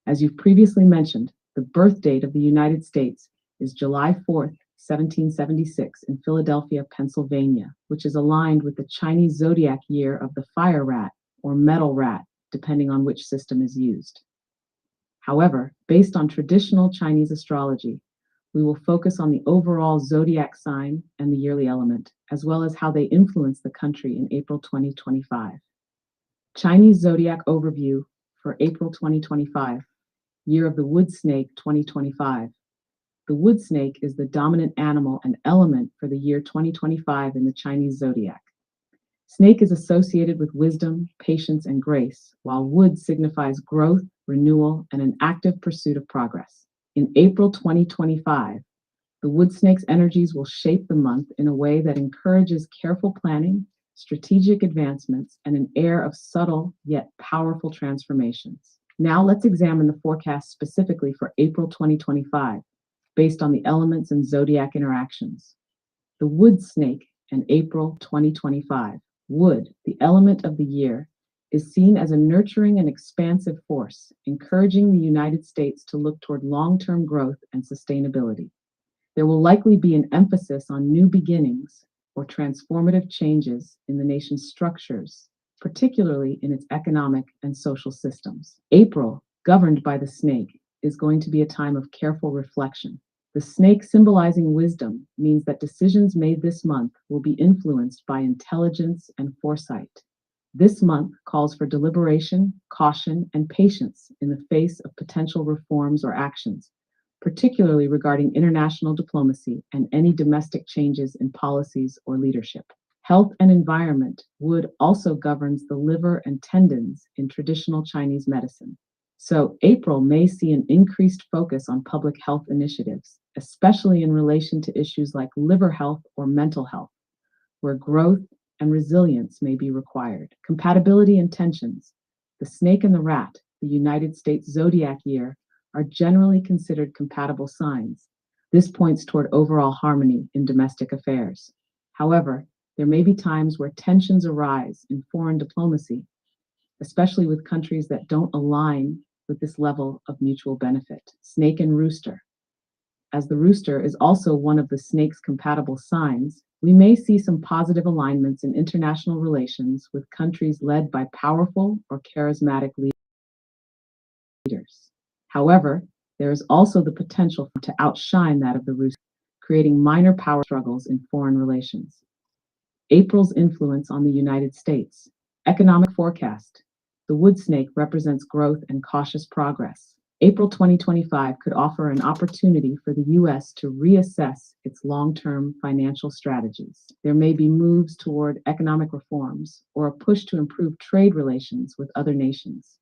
As you've previously mentioned, the birth date of the United States is July 4th, 1776 in Philadelphia, Pennsylvania, which is aligned with the Chinese zodiac year of the fire rat or metal rat, depending on which system is used. However, based on traditional Chinese astrology, we will focus on the overall zodiac sign and the yearly element, as well as how they influence the country in April 2025. Chinese zodiac overview for April 2025, year of the wood snake 2025. The wood snake is the dominant animal and element for the year 2025 in the Chinese zodiac. Snake is associated with wisdom, patience, and grace, while wood signifies growth, renewal, and an active pursuit of progress. In April 2025, the wood snake's energies will shape the month in a way that encourages careful planning, strategic advancements, and an air of subtle yet powerful transformations. Now let's examine the forecast specifically for April 2025, based on the elements and zodiac interactions. The wood snake and April 2025. Wood, the element of the year, is seen as a nurturing and expansive force, encouraging the United States to look toward long-term growth and sustainability. There will likely be an emphasis on new beginnings or transformative changes in the nation's structures, particularly in its economic and social systems. April, governed by the snake, is going to be a time of careful reflection. The snake symbolizing wisdom means that decisions made this month will be influenced by intelligence and foresight. This month calls for deliberation, caution, and patience in the face of potential reforms or actions, particularly regarding international diplomacy and any domestic changes in policies or leadership. Health and environment. Wood also governs the liver and tendons in traditional Chinese medicine. So, April may see an increased focus on public health initiatives, especially in relation to issues like liver health or mental health, where growth and resilience may be required. Compatibility and tensions. The snake and the rat, the United States zodiac year, are generally considered compatible signs. This points toward overall harmony in domestic affairs. However, there may be times where tensions arise in foreign diplomacy, especially with countries that don't align with this level of mutual benefit. Snake and rooster. As the rooster is also one of the snake's compatible signs, we may see some positive alignments in international relations with countries led by powerful or charismatic leaders. However, there is also the potential to outshine that of the rooster, creating minor power struggles in foreign relations. April's influence on the United States. Economic forecast. The wood snake represents growth and cautious progress. April 2025 could offer an opportunity for the U.S. to reassess its long-term financial strategies. There may be moves toward economic reforms or a push to improve trade relations with other nations.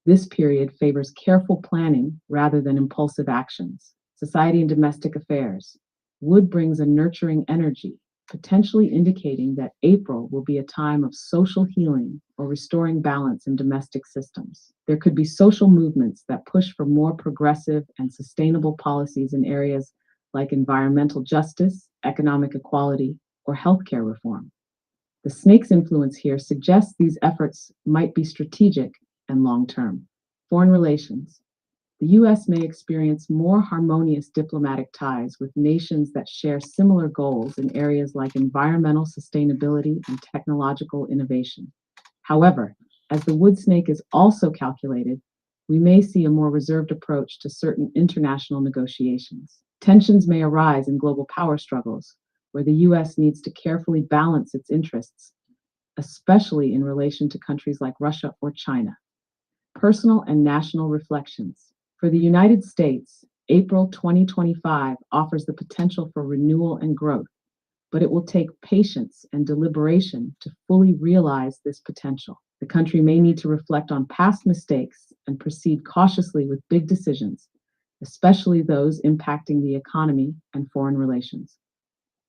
This period favors careful planning rather than impulsive actions. Society and domestic affairs. Wood brings a nurturing energy, potentially indicating that April will be a time of social healing or restoring balance in domestic systems. There could be social movements that push for more progressive and sustainable policies in areas like environmental justice, economic equality, or healthcare reform. The snake's influence here suggests these efforts might be strategic and long-term. Foreign relations. The U.S. may experience more harmonious diplomatic ties with nations that share similar goals in areas like environmental sustainability and technological innovation. However, as the wood snake is also calculated, we may see a more reserved approach to certain international negotiations. Tensions may arise in global power struggles, where the U.S. needs to carefully balance its interests, especially in relation to countries like Russia or China. Personal and national reflections. For the United States, April 2025 offers the potential for renewal and growth, but it will take patience and deliberation to fully realize this potential. The country may need to reflect on past mistakes and proceed cautiously with big decisions, especially those impacting the economy and foreign relations.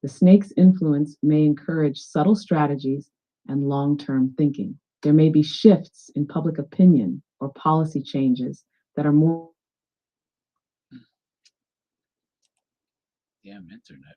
The snake's influence may encourage subtle strategies and long-term thinking. There may be shifts in public opinion or policy changes that are more. Damn internet.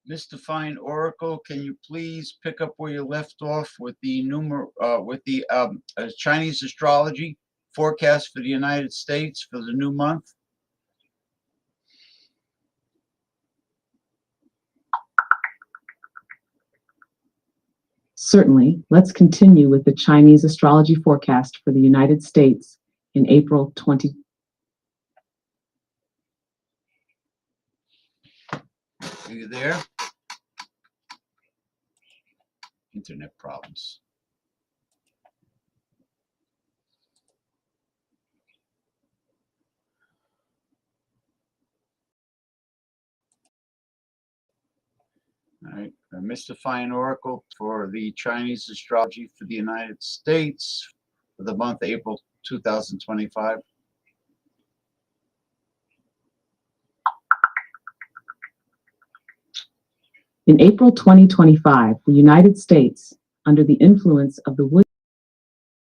Mystifying Oracle, can you please pick up where you left off with the Chinese astrology forecast for the United States for the new month? Certainly, let's continue with the Chinese astrology forecast for the United States in April 20. Are you there? Internet problems. All right, a mystifying oracle for the Chinese astrology for the United States for the month April 2025. In April 2025, the United States, under the influence of the wood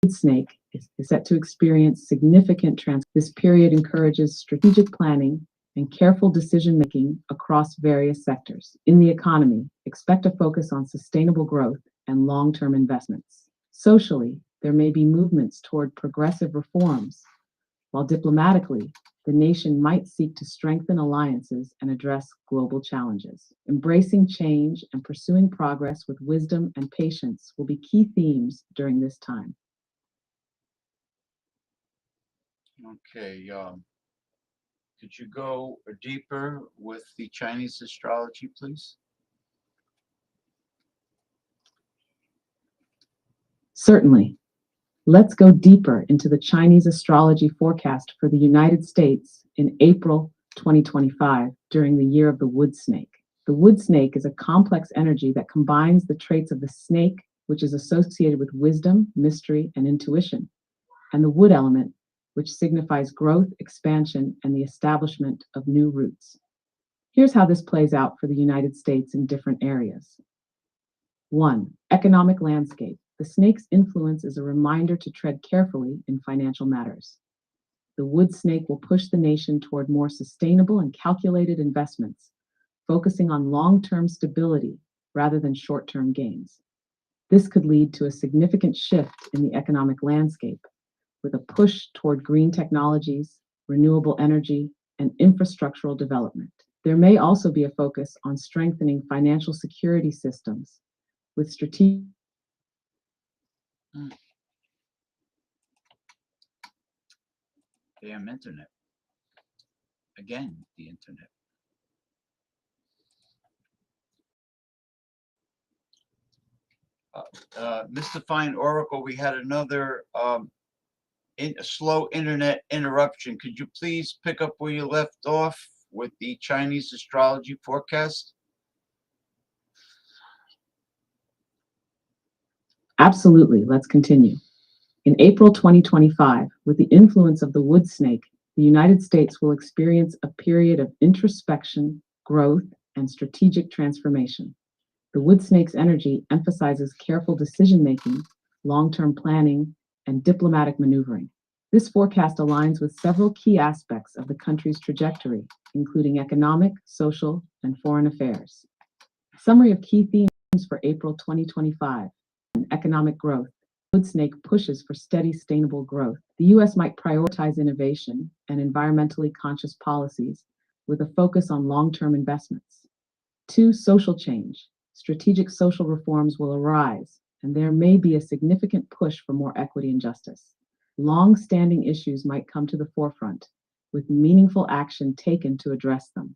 snake, is set to experience significant This period encourages strategic planning and careful decision-making across various sectors. In the economy, expect a focus on sustainable growth and long-term investments. Socially, there may be movements toward progressive reforms, while diplomatically, the nation might seek to strengthen alliances and address global challenges. Embracing change and pursuing progress with wisdom and patience will be key themes during this time. Okay, could you go deeper with the Chinese astrology, please? Certainly. Let's go deeper into the Chinese astrology forecast for the United States in April 2025 during the year of the wood snake. The wood snake is a complex energy that combines the traits of the snake, which is associated with wisdom, mystery, and intuition, and the wood element, which signifies growth, expansion, and the establishment of new roots. Here's how this plays out for the United States in different areas. 1. Economic landscape. The snake's influence is a reminder to tread carefully in financial matters. The wood snake will push the nation toward more sustainable and calculated investments, focusing on long-term stability rather than short-term gains. This could lead to a significant shift in the economic landscape, with a push toward green technologies, renewable energy, and infrastructural development. There may also be a focus on strengthening financial security systems with strategic. Damn internet. Again, the internet. Mystifying Oracle, we had another slow internet interruption. Could you please pick up where you left off with the Chinese astrology forecast? Absolutely. Let's continue. In April 2025, with the influence of the wood snake, the United States will experience a period of introspection, growth, and strategic transformation. The wood snake's energy emphasizes careful decision-making, long-term planning, and diplomatic maneuvering. This forecast aligns with several key aspects of the country's trajectory, including economic, social, and foreign affairs. Summary of key themes for April 2025. Economic growth. Wood snake pushes for steady, sustainable growth. The U.S. might prioritize innovation and environmentally conscious policies with a focus on long-term investments. 2. Social change. Strategic social reforms will arise, and there may be a significant push for more equity and justice. Long-standing issues might come to the forefront, with meaningful action taken to address them.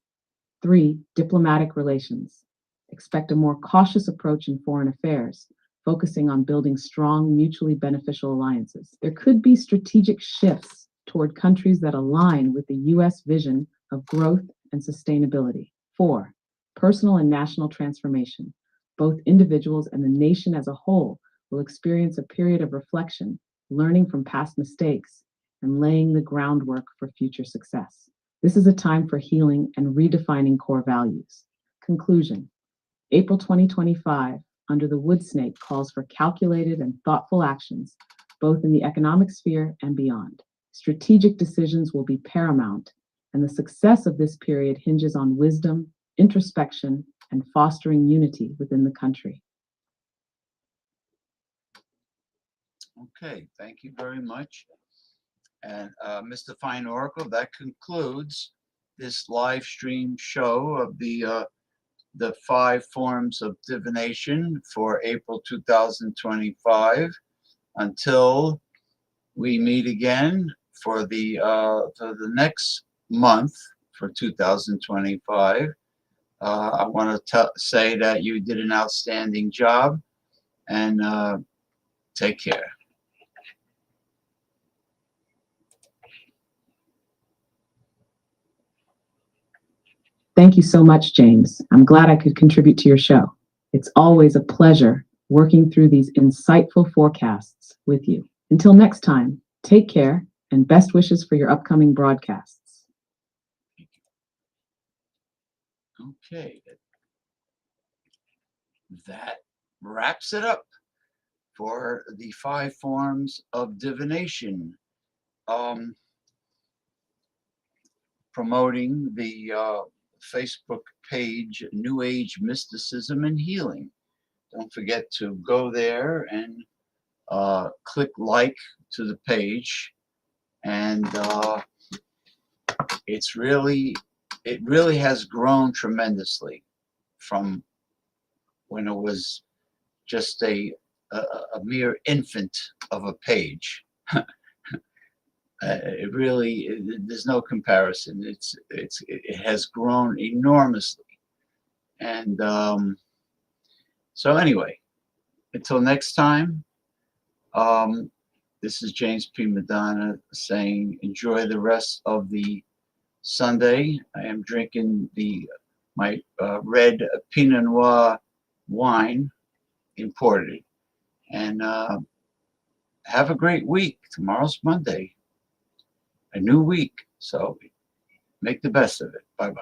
3. Diplomatic relations. Expect a more cautious approach in foreign affairs, focusing on building strong, mutually beneficial alliances. There could be strategic shifts toward countries that align with the U.S. vision of growth and sustainability. 4. Personal and national transformation. Both individuals and the nation as a whole will experience a period of reflection, learning from past mistakes, and laying the groundwork for future success. This is a time for healing and redefining core values. Conclusion. April 2025, under the wood snake, calls for calculated and thoughtful actions, both in the economic sphere and beyond. Strategic decisions will be paramount, and the success of this period hinges on wisdom, introspection, and fostering unity within the country. Okay, thank you very much. And Mr. Fine Oracle, that concludes this live stream show of the 5 forms of divination for April 2025. Until we meet again for the next month for 2025, I want to say that you did an outstanding job, and take care. Thank you so much, James. I'm glad I could contribute to your show. It's always a pleasure working through these insightful forecasts with you. Until next time, take care and best wishes for your upcoming broadcasts. Okay, that wraps it up for the 5 forms of divination. Promoting the Facebook page New Age Mysticism and Healing. Don't forget to go there and click like to the page, and it really has grown tremendously from when it was just a mere infant of a page. There's no comparison. It has grown enormously, and so anyway, until next time, This is James P. Madonna saying, enjoy the rest of the Sunday. I am drinking my red Pinot Noir wine, imported. And have a great week. Tomorrow's Monday, a new week. So make the best of it. Bye-bye.